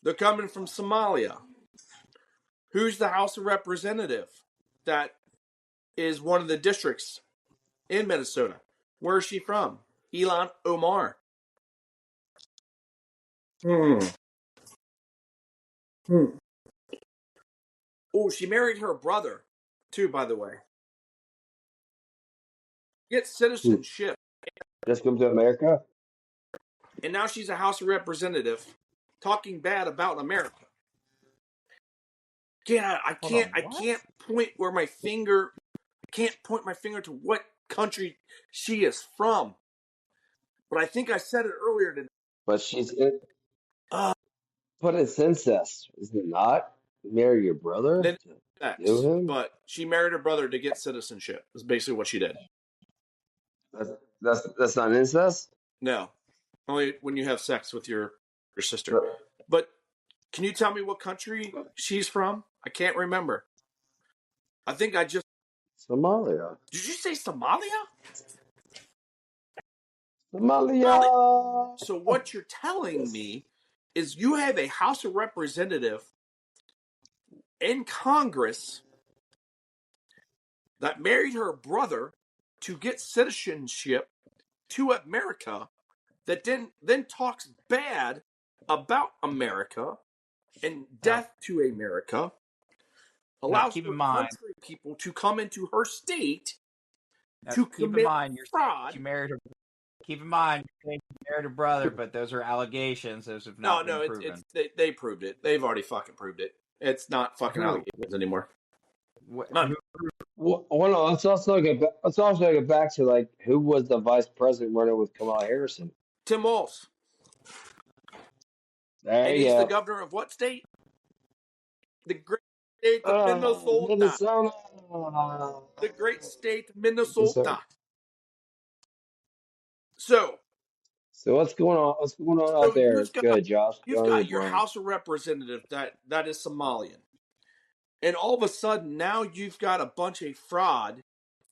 They're coming from Somalia. Who's the House of Representative that is one of the districts in Minnesota? Where is she from? Elon Omar. Oh, she married her brother, too, by the way. Get citizenship. Just come to America? And now she's a House of Representative talking bad about America. Yeah, I can't point my finger to what country she is from. But I think I said it earlier today. But but it's incest, is it not? Marry your brother? But she married her brother to get citizenship. That's basically what she did. That's not incest? No. Only when you have sex with your sister. But can you tell me what country she's from? I can't remember. I think I just... Somalia. Did you say Somalia? Somalia! So what you're telling me is you have a House of Representative in Congress that married her brother to get citizenship to America that then talks bad about America and death to America, allows country people to come into her state to commit fraud. She married her. Keep in mind, you married her brother, but those are allegations. Those have not been proven. They proved it. They've already fucking proved it. It's not fucking allegations anymore. Well, let's also get back to like who was the vice president running with Kamala Harrison? Tim Walz. There he's the governor of what state? The great state of Minnesota. The great state of Minnesota. So what's going on? What's going on out there? It's good, Josh. You've got your House of Representative that is Somalian. And all of a sudden, now you've got a bunch of fraud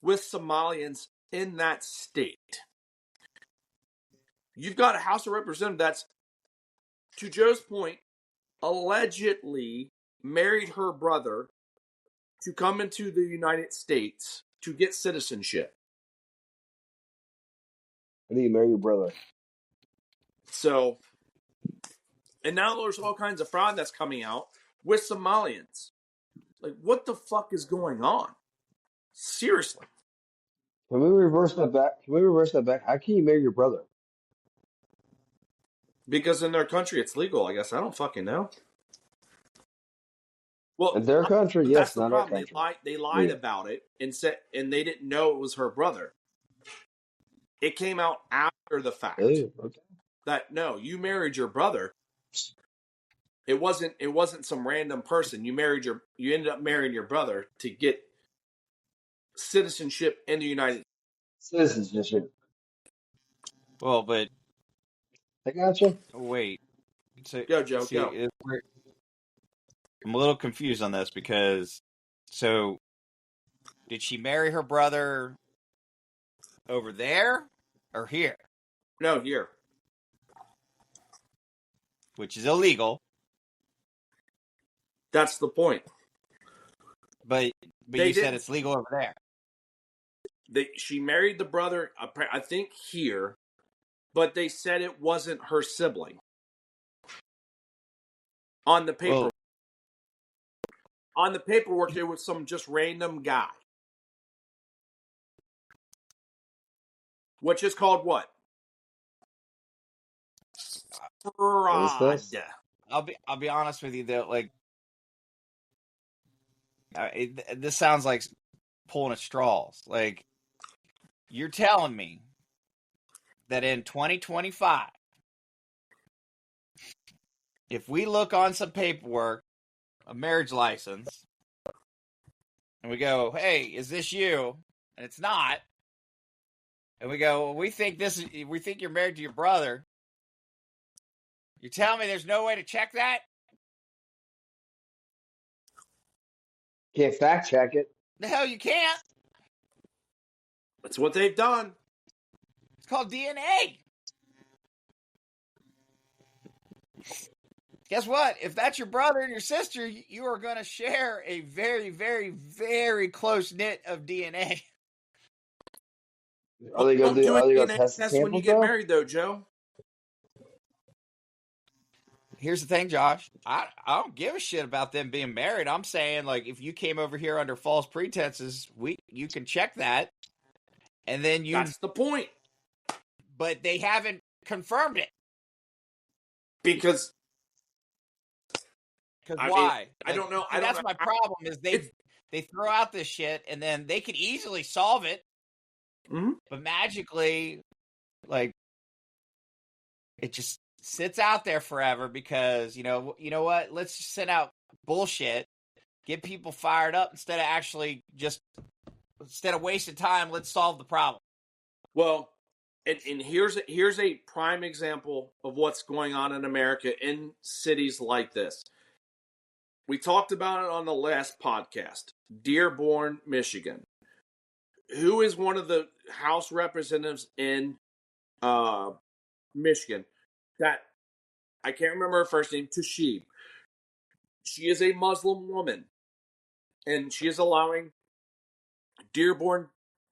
with Somalians in that state. You've got a House of Representatives that's, to Joe's point, allegedly married her brother to come into the United States to get citizenship. How do you marry your brother? So, and now there's all kinds of fraud that's coming out with Somalians. Like, what the fuck is going on? Seriously. Can we reverse that back? How can you marry your brother? Because in their country it's legal, I guess. I don't fucking know. Well, in their country, yes, that's not the our problem. country. They lied about it and they didn't know it was her brother. It came out after the fact Ooh, okay. that no, you married your brother. It wasn't some random person. You ended up marrying your brother to get citizenship in the United States. Citizenship. Well, but I gotcha. wait. So Go, Joe, see, go. I'm a little confused on this because so did she marry her brother over there or here? No, here. Which is illegal. That's the point. But They you said didn't- it's legal over there. She married the brother, I think here, but they said it wasn't her sibling. On the paper. Well, on the paperwork, there was some just random guy. Which is called what? Fraud. What is this? I'll be honest with you though, like this sounds like pulling at straws. Like you're telling me that in 2025, if we look on some paperwork, a marriage license, and we go, "Hey, is this you?" and it's not, and we go, well, we think you're married to your brother. You're telling me there's no way to check that? Can't fact check it. The hell you can't. That's what they've done. It's called DNA. Guess what? If that's your brother and your sister, you are going to share a very, very, very close knit of DNA. Are they going to do a DNA test the test when you samples get though? married, though, Joe? Here's the thing, Josh. I don't give a shit about them being married. I'm saying, like, if you came over here under false pretenses, you can check that, and then That's the point. But they haven't confirmed it. Because why? I don't know. That's my problem. Is they throw out this shit, and then they could easily solve it, but magically, like, it just sits out there forever because you know what? Let's just send out bullshit, get people fired up instead of wasting time. Let's solve the problem. Well, and here's a prime example of what's going on in America in cities like this. We talked about it on the last podcast. Dearborn, Michigan. Who is one of the House representatives in Michigan? That I can't remember her first name. Tashib. She is a Muslim woman, and she is allowing Dearborn,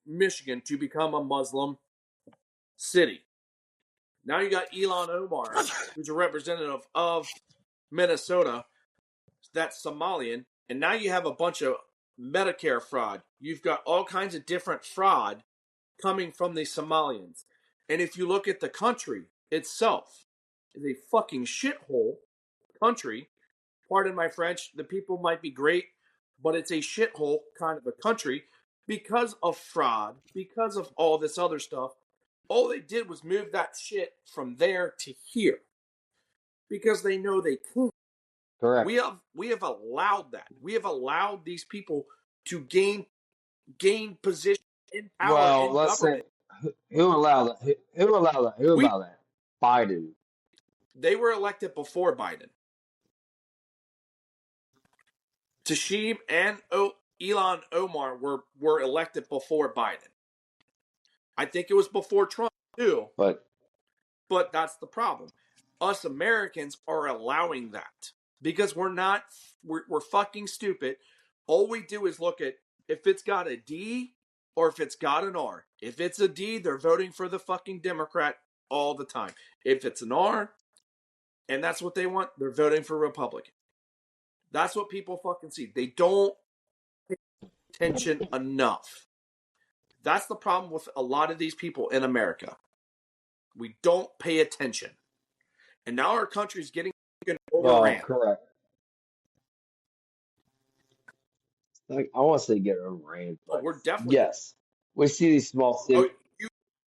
Michigan, to become a Muslim city. Now you got Ilhan Omar, who's a representative of Minnesota. That's Somalian. And now you have a bunch of Medicare fraud. You've got all kinds of different fraud coming from the Somalians. And if you look at the country itself, it's a fucking shithole country. Pardon my French. The people might be great, but it's a shithole kind of a country because of fraud, because of all this other stuff. All they did was move that shit from there to here because they know they can't. Correct. We have allowed that. We have allowed these people to gain position in power in let's government. say who allowed that? Who allowed that? Biden. They were elected before Biden. Tashib and Ilhan Omar were elected before Biden. I think it was before Trump too. But that's the problem. Us Americans are allowing that. Because we're fucking stupid. All we do is look at if it's got a D or if it's got an R. If it's a D, they're voting for the fucking Democrat all the time. If it's an R, and that's what they want, they're voting for Republican. That's what people fucking see. They don't pay attention enough. That's the problem with a lot of these people in America. We don't pay attention. And now our country's getting overran. Correct. Like, I want to say get overran, but we're definitely yes. We see these small cities.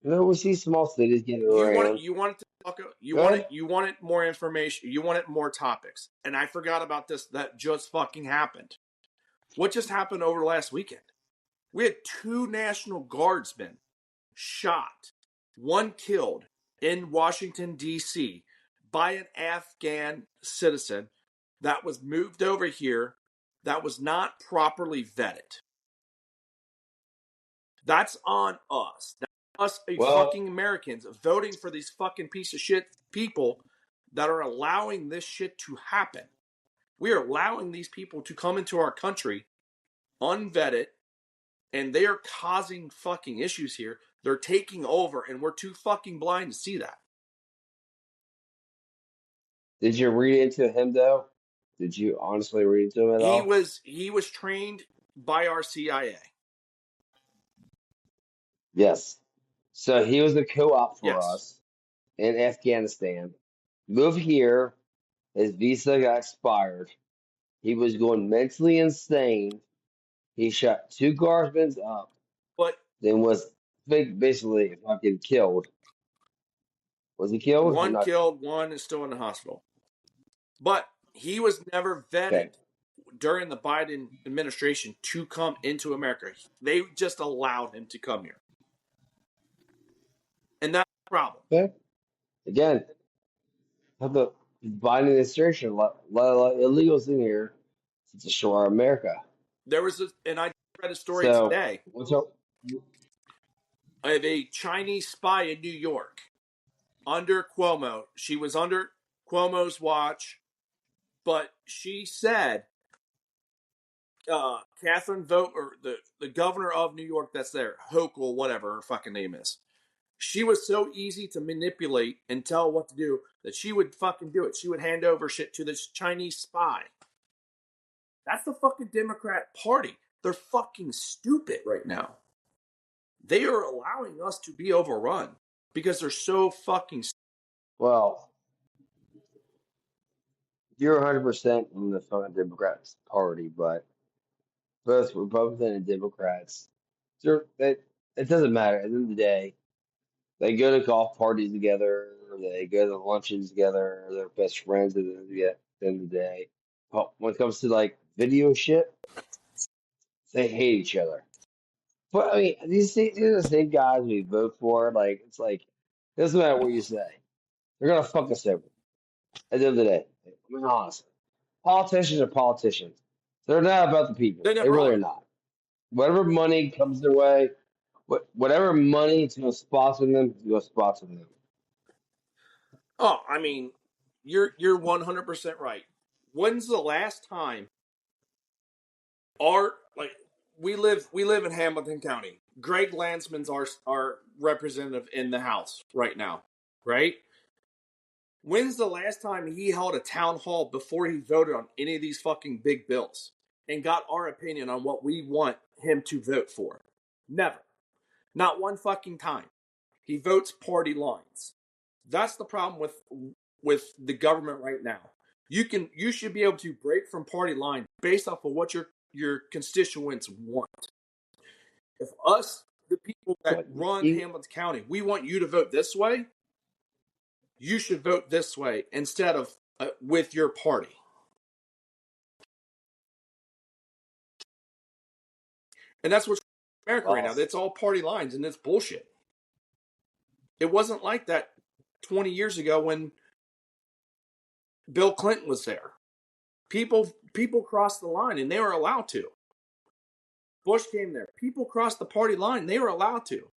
We see small cities getting You around. want to talk. Go ahead. You wanted more information. You wanted more topics. And I forgot about this. That just fucking happened. What just happened over the last weekend? We had 2 National Guardsmen shot, 1 killed in Washington, D.C. by an Afghan citizen that was moved over here that was not properly vetted. That's on us. That's us Well, fucking Americans voting for these fucking piece of shit people that are allowing this shit to happen. We are allowing these people to come into our country unvetted, and they are causing fucking issues here. They're taking over, and we're too fucking blind to see that. did you read into him though? Did you honestly read into him at He all? was trained by our CIA. Yes. So he was a co-op for Yes. us in Afghanistan. Moved here. His visa got expired. He was going mentally insane. He shot 2 guardsmen up. But Then was basically fucking killed. Was he killed or 1 not? killed, 1 is still in the hospital. But he was never vetted Okay. during the Biden administration to come into America. They just allowed him to come here. And that's the problem. Okay. Again, have the Biden administration let illegals in here to destroy America. And I read a story So today what's up? of a Chinese spy in New York under Cuomo. She was under Cuomo's watch, but she said, Catherine Vogt, or the governor of New York that's there, Hochul, whatever her fucking name is. She was so easy to manipulate and tell what to do that she would fucking do it. She would hand over shit to this Chinese spy. That's the fucking Democrat Party. They're fucking stupid right now. They are allowing us to be overrun because they're so fucking stupid. Well, you're 100% in the fucking Democrats party, but both Republicans and Democrats, it doesn't matter. At the end of the day, they go to golf parties together, they go to luncheons together, they're best friends at the end of the day. But when it comes to like video shit, they hate each other. But I mean, these are the same guys we vote for. Like it's like it doesn't matter what you say, they're gonna fuck us over at the end of the day. I mean, honestly, politicians are politicians. They're not about the people. They They never really are are. not. Whatever money comes their way, whatever money is gonna sponsor them, is gonna sponsor them. Oh, I mean, you're 100% right. When's the last time our like we live in Hamilton County. Greg Landsman's our representative in the House right now, right? When's the last time he held a town hall before he voted on any of these fucking big bills and got our opinion on what we want him to vote for? Never. Not one fucking time. He votes party lines. That's the problem with the government right now. You should be able to break from party lines based off of what your constituents want. If us, the people that But run Hamilton County, we want you to vote this way, you should vote this way instead of with your party. And that's what's in America right now. well, It's all party lines, and it's bullshit. It wasn't like that 20 years ago when Bill Clinton was there. People crossed the line, and they were allowed to. Bush came there. People crossed the party line. They were allowed to.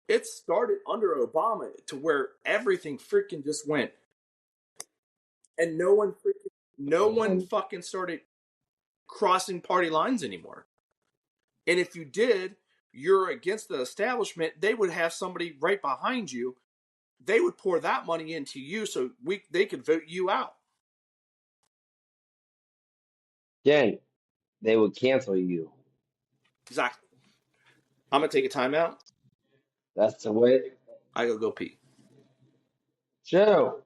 It started under Obama to where everything freaking just went. And no one fucking started crossing party lines anymore. And if you did, you're against the establishment, they would have somebody right behind you. They would pour that money into you so they could vote you out. again, they would cancel you. Exactly. I'm going to take a timeout. That's the way. I go pee. Joe,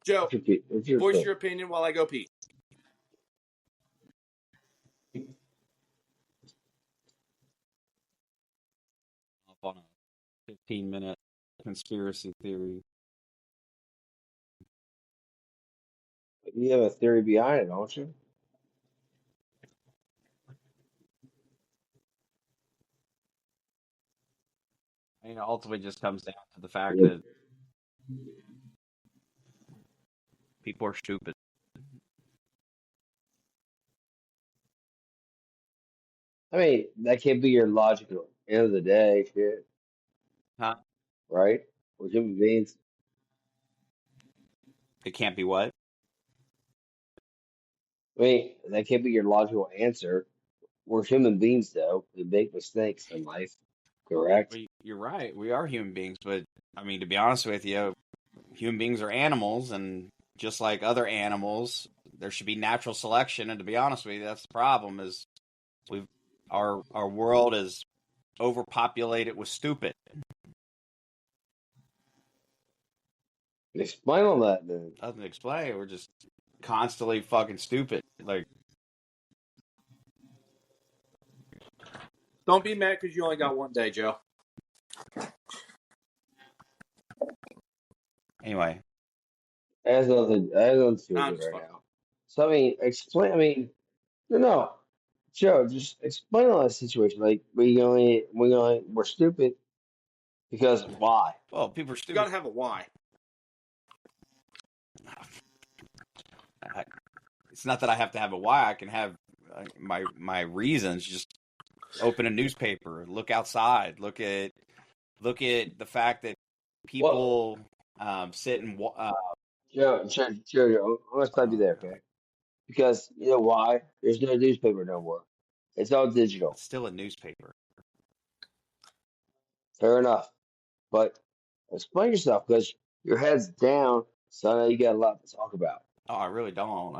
Joe, what's your voice thing? your opinion while I go pee. Up on a 15-minute conspiracy theory. You have a theory behind it, don't you? I mean, it ultimately just comes down to the fact Yep. that people are stupid. I mean, that can't be your logical end of the day, shit, Huh? right? We're human beings. It can't be what? I mean, that can't be your logical answer. We're human beings, though. We make mistakes in life, correct? You're right. We are human beings, but I mean, to be honest with you, human beings are animals, and just like other animals, there should be natural selection. And to be honest with you, that's the problem. Is our world is overpopulated with stupid. Explain all that, then. Nothing to explain. We're just constantly fucking stupid. Like, Don't be mad because you only got one day, Joe. anyway, As nothing to do I'm with just right fucking. now. So, I mean, explain. I mean, no. Joe, just explain all that situation. Like, we're stupid because why? well, people are You stupid. gotta have a why. It's not that I have to have a why. I can have my reasons. Just open a newspaper, look outside, look at the fact that people sit and Joe, I'm gonna stop you there, okay? Because you know why? There's no newspaper no more. It's all digital. it's still a newspaper. Fair enough. But explain yourself because your head's down, so I know you got a lot to talk about. Oh, I really don't.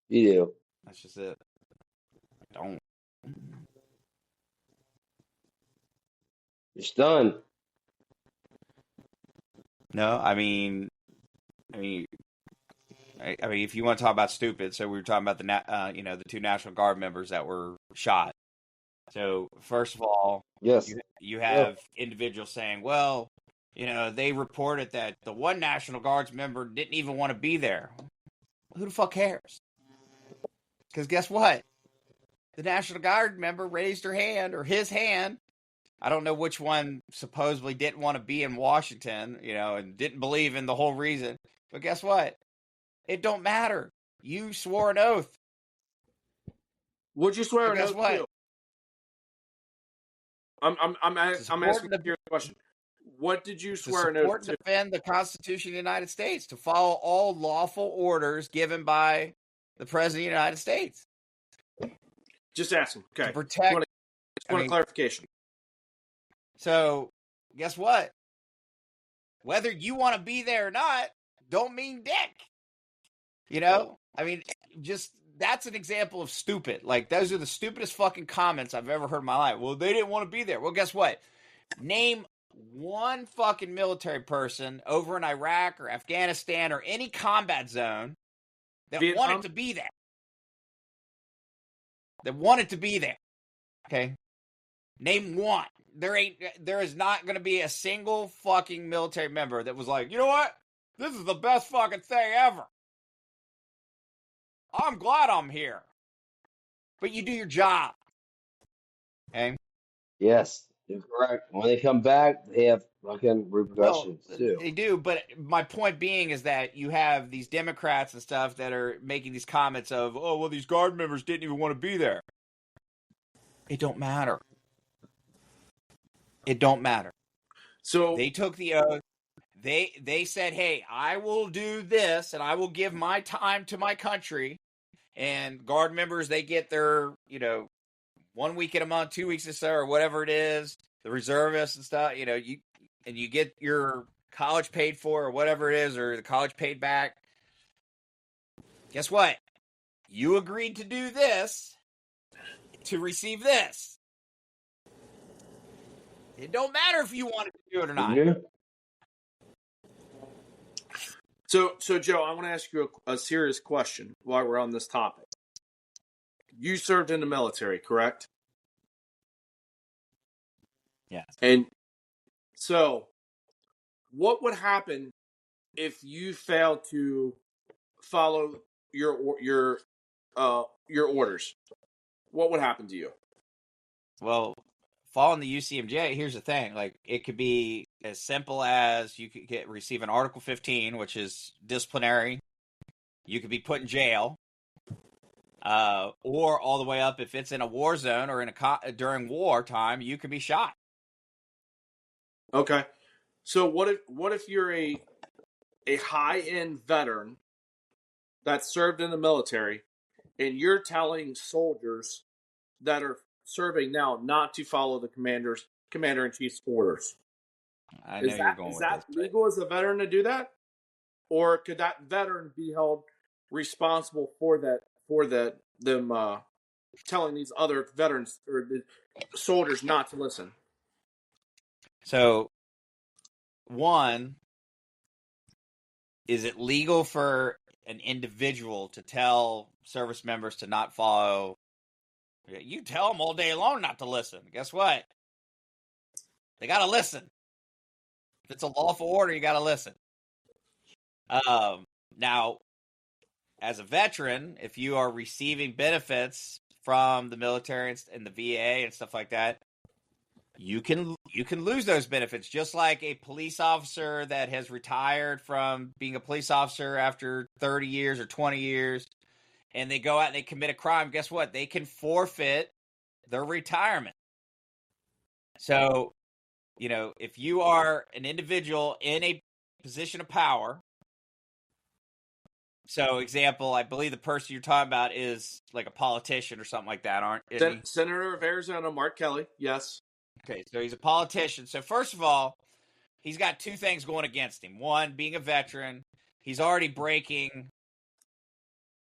You do. That's just it. I don't. You're stunned. No, I mean, if you want to talk about stupid, so we were talking about the two National Guard members that were shot. So first of all, Yes. you Yeah. have individuals saying, well, they reported that the one National Guards member didn't even want to be there. Who the fuck cares? Because guess what? The National Guard member raised her hand, or his hand. I don't know which one supposedly didn't want to be in Washington, and didn't believe in the whole reason. But guess what? It don't matter. You swore an oath. Would you swear So an guess oath what? too? I'm asking a serious question. What did you To swear an oath support to? and defend the Constitution of the United States, to follow all lawful orders given by the President of the United States. Just asking. Okay. To protect. Just want a clarification. So, guess what? Whether you want to be there or not, don't mean dick. Just that's an example of stupid. Like, those are the stupidest fucking comments I've ever heard in my life. Well, they didn't want to be there. Well, guess what? Name one fucking military person over in Iraq or Afghanistan or any combat zone that Vietnam? wanted to be there. That wanted to be there. Okay? Name one. There is not going to be a single fucking military member that was like, you know what? This is the best fucking thing ever. I'm glad I'm here. But you do your job. Okay? Yes, you're correct. When they come back, they have fucking Well, repercussions too. they do, but my point being is that you have these Democrats and stuff that are making these comments of, oh, well, these Guard members didn't even want to be there. It don't matter. It don't matter. So they took the oath. They said, hey, I will do this, and I will give my time to my country. And Guard members, they get their, 1 week in a month, 2 weeks or so, or whatever it is. The reservists and stuff, you get your college paid for, or whatever it is, or the college paid back. Guess what? You agreed to do this to receive this. It don't matter if you wanted to do it or not. Yeah. So Joe, I want to ask you a serious question while we're on this topic. You served in the military, correct? Yes. And So, what would happen if you fail to follow your orders? What would happen to you? Well, following the UCMJ, here's the thing. Like, it could be as simple as you could receive an Article 15, which is disciplinary. You could be put in jail. Or all the way up, if it's in a war zone or during wartime, you could be shot. Okay. So what if you're a high-end veteran that served in the military, and you're telling soldiers that are serving now not to follow the commander-in-chief's orders? I know you're going with this. Is that legal as a veteran to do that? Or could that veteran be held responsible for them telling these other veterans or the soldiers not to listen? So, one, is it legal for an individual to tell service members to not follow? You tell them all day long not to listen. Guess what? They got to listen. If it's a lawful order, you got to listen. Now, as a veteran, if you are receiving benefits from the military and the VA and stuff like that, you can lose those benefits, just like a police officer that has retired from being a police officer after 30 years or 20 years, and they go out and they commit a crime. Guess what? They can forfeit their retirement. So, if you are an individual in a position of power, so example, I believe the person you're talking about is like a politician or something like that, aren't you? Senator of Arizona, Mark Kelly, yes. Okay, so he's a politician. So first of all, he's got two things going against him. One, being a veteran, he's already breaking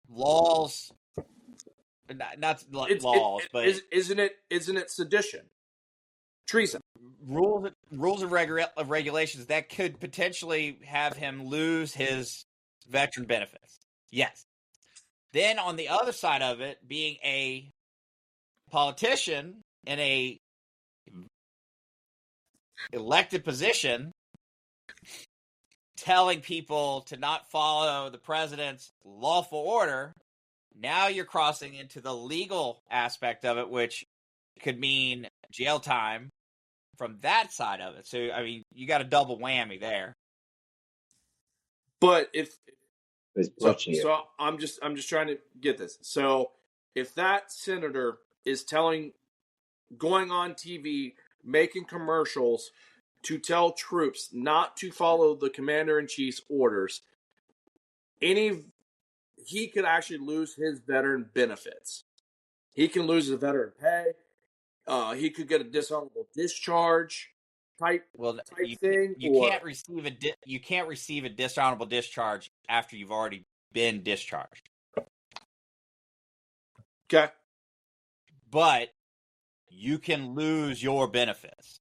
laws. Not laws, but isn't it sedition, treason, rules and regulations that could potentially have him lose his veteran benefits. Yes. Then on the other side of it, being a politician in a elected position, telling people to not follow the president's lawful order, now you're crossing into the legal aspect of it, which could mean jail time from that side of it. So, I mean, you got a double whammy there. But so I'm just trying to get this. So if that senator is going on TV, making commercials to tell troops not to follow the commander-in-chief's orders, he could actually lose his veteran benefits. He can lose his veteran pay. He could get a dishonorable discharge type thing. You can't receive a dishonorable discharge after you've already been discharged. Okay. But you can lose your benefits.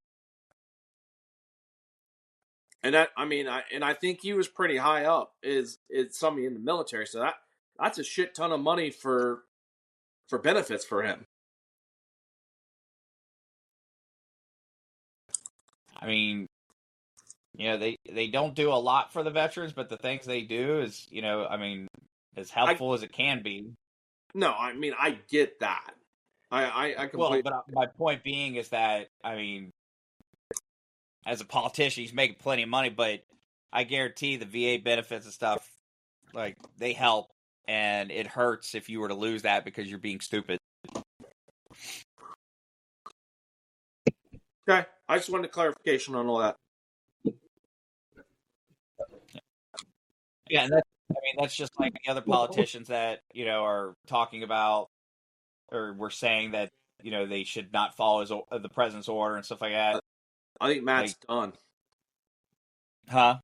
And I think he was pretty high up is somebody in the military, so that's a shit ton of money for benefits for him. I mean, they don't do a lot for the veterans, but the things they do is, as helpful as it can be. No, I mean, I get that. I completely... Well, but my point being is that, I mean, as a politician, he's making plenty of money, but I guarantee the VA benefits and stuff, like, they help, and it hurts if you were to lose that because you're being stupid. Okay, I just wanted clarification on all that. Yeah, and that's just like the other politicians that, are talking about, or were saying that, they should not follow the president's order and stuff like that. I think Matt's done. Huh?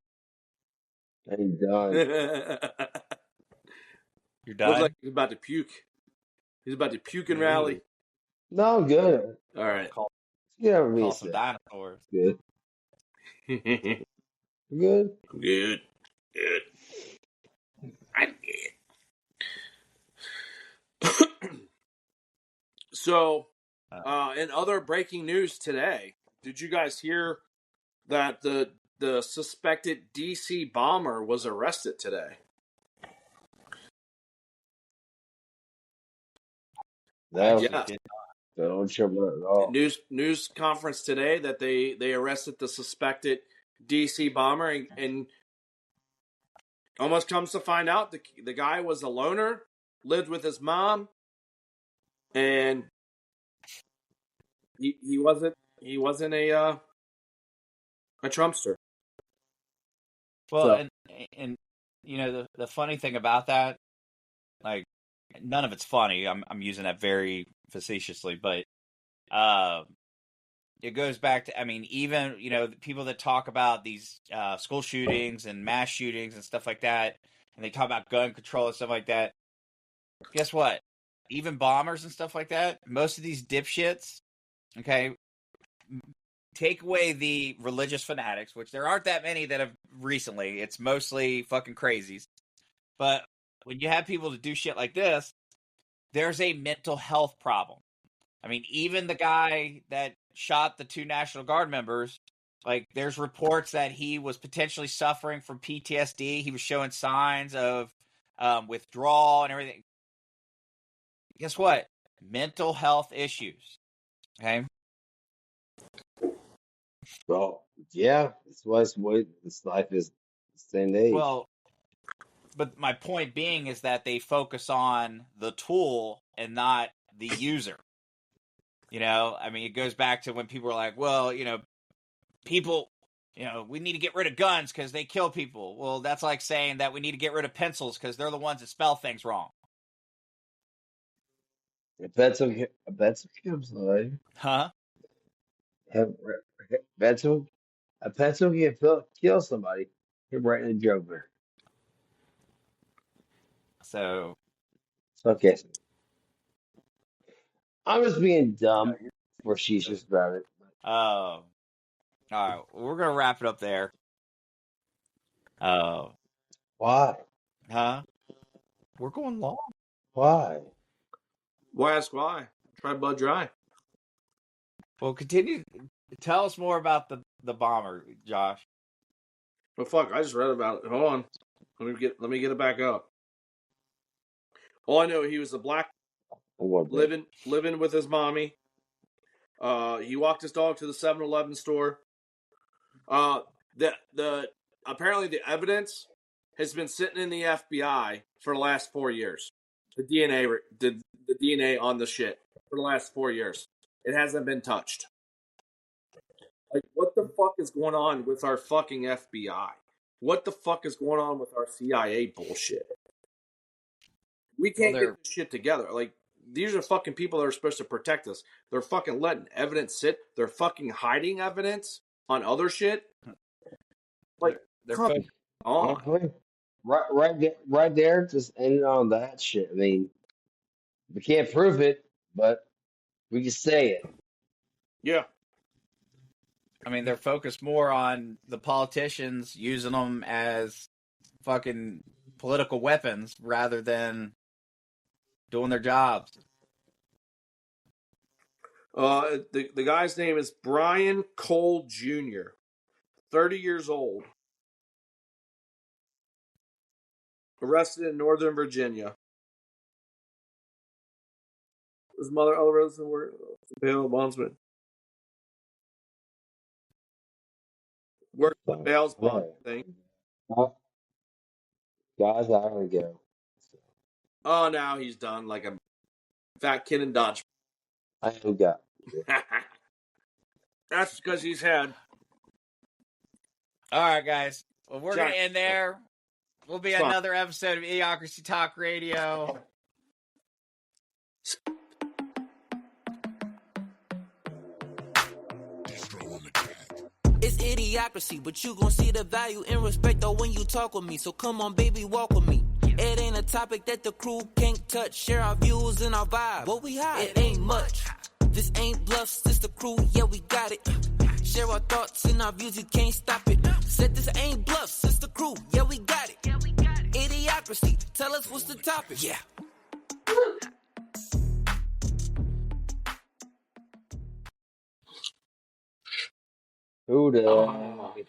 I'm done. You're done? Looks like he's about to puke. He's about to puke and rally. No, I'm good. All right. Call some dinosaurs. Good. Good. Good. I'm good. So, in other breaking news today, did you guys hear that the suspected DC bomber was arrested today. No, Yeah. don't trouble at all. News conference today that they arrested the suspected DC bomber and almost comes to find out the guy was a loner, lived with his mom, and he wasn't a Trumpster. Well, So. and you know the funny thing about that, like none of it's funny. I'm using that very facetiously, but it goes back to, I mean, even, you know, the people that talk about these school shootings and mass shootings and stuff like that, and they talk about gun control and stuff like that. Guess what? Even bombers and stuff like that, most of these dipshits, okay, take away the religious fanatics, which there aren't that many that have recently. It's mostly fucking crazies. But when you have people to do shit like this, there's a mental health problem. I mean, even the guy that shot the 2 National Guard members, like, there's reports that he was potentially suffering from PTSD. He was showing signs of withdrawal and everything. Guess what? Mental health issues. Okay? Well, yeah, that's what this life is this day and age. Well, but my point being is that they focus on the tool and not the user. You know, I mean, it goes back to when people were like, well, you know, people, you know, we need to get rid of guns because they kill people. Well, that's like saying that we need to get rid of pencils because they're the ones that spell things wrong. A pencil kills somebody. Huh? A pencil can kill somebody. Him writing a joke there. So, Okay. I'm just being dumb, facetious about it. all right, we're going to wrap it up there. Why? Huh? We're going long. Why? Why ask why? Try Bud Dry. Well, continue. Tell us more about the bomber, Josh. Well, fuck, I just read about it. Hold on. Let me get it back up. All I know, he was a black living with his mommy. He walked his dog to the 7-Eleven store. Apparently the evidence has been sitting in the FBI for the last 4 years. The DNA on the shit for the last 4 years. It hasn't been touched. Like, what the fuck is going on with our fucking FBI? What the fuck is going on with our CIA bullshit? We can't get this shit together. Like, these are fucking people that are supposed to protect us. They're fucking letting evidence sit. They're fucking hiding evidence on other shit. Like, come on. Right there, just ending on that shit. I mean, we can't prove it, but we can say it. Yeah. I mean, they're focused more on the politicians using them as fucking political weapons rather than doing their jobs. The guy's name is Brian Cole Jr., 30 years old. Arrested in Northern Virginia. His mother, arrested were bail bondsman. Worked the bail's bond thing. Guys, I gotta go. Oh, now he's done like a fat kid in Dodge. I ain't got. That's because he's had. All right, guys. Well, we're going to end there. We'll be another episode of Idiocracy Talk Radio. It's idiocracy, but you gon' see the value and respect though when you talk with me. So come on, baby, walk with me. It ain't a topic that the crew can't touch. Share our views and our vibe. What we hide? It ain't much. This ain't bluffs, this the crew, yeah, we got it. Share our thoughts and our views, you can't stop it. Said this ain't bluffs, it's the crew, yeah, we got it. Idiocracy, tell us what's the topic, yeah. Who Oh. dey?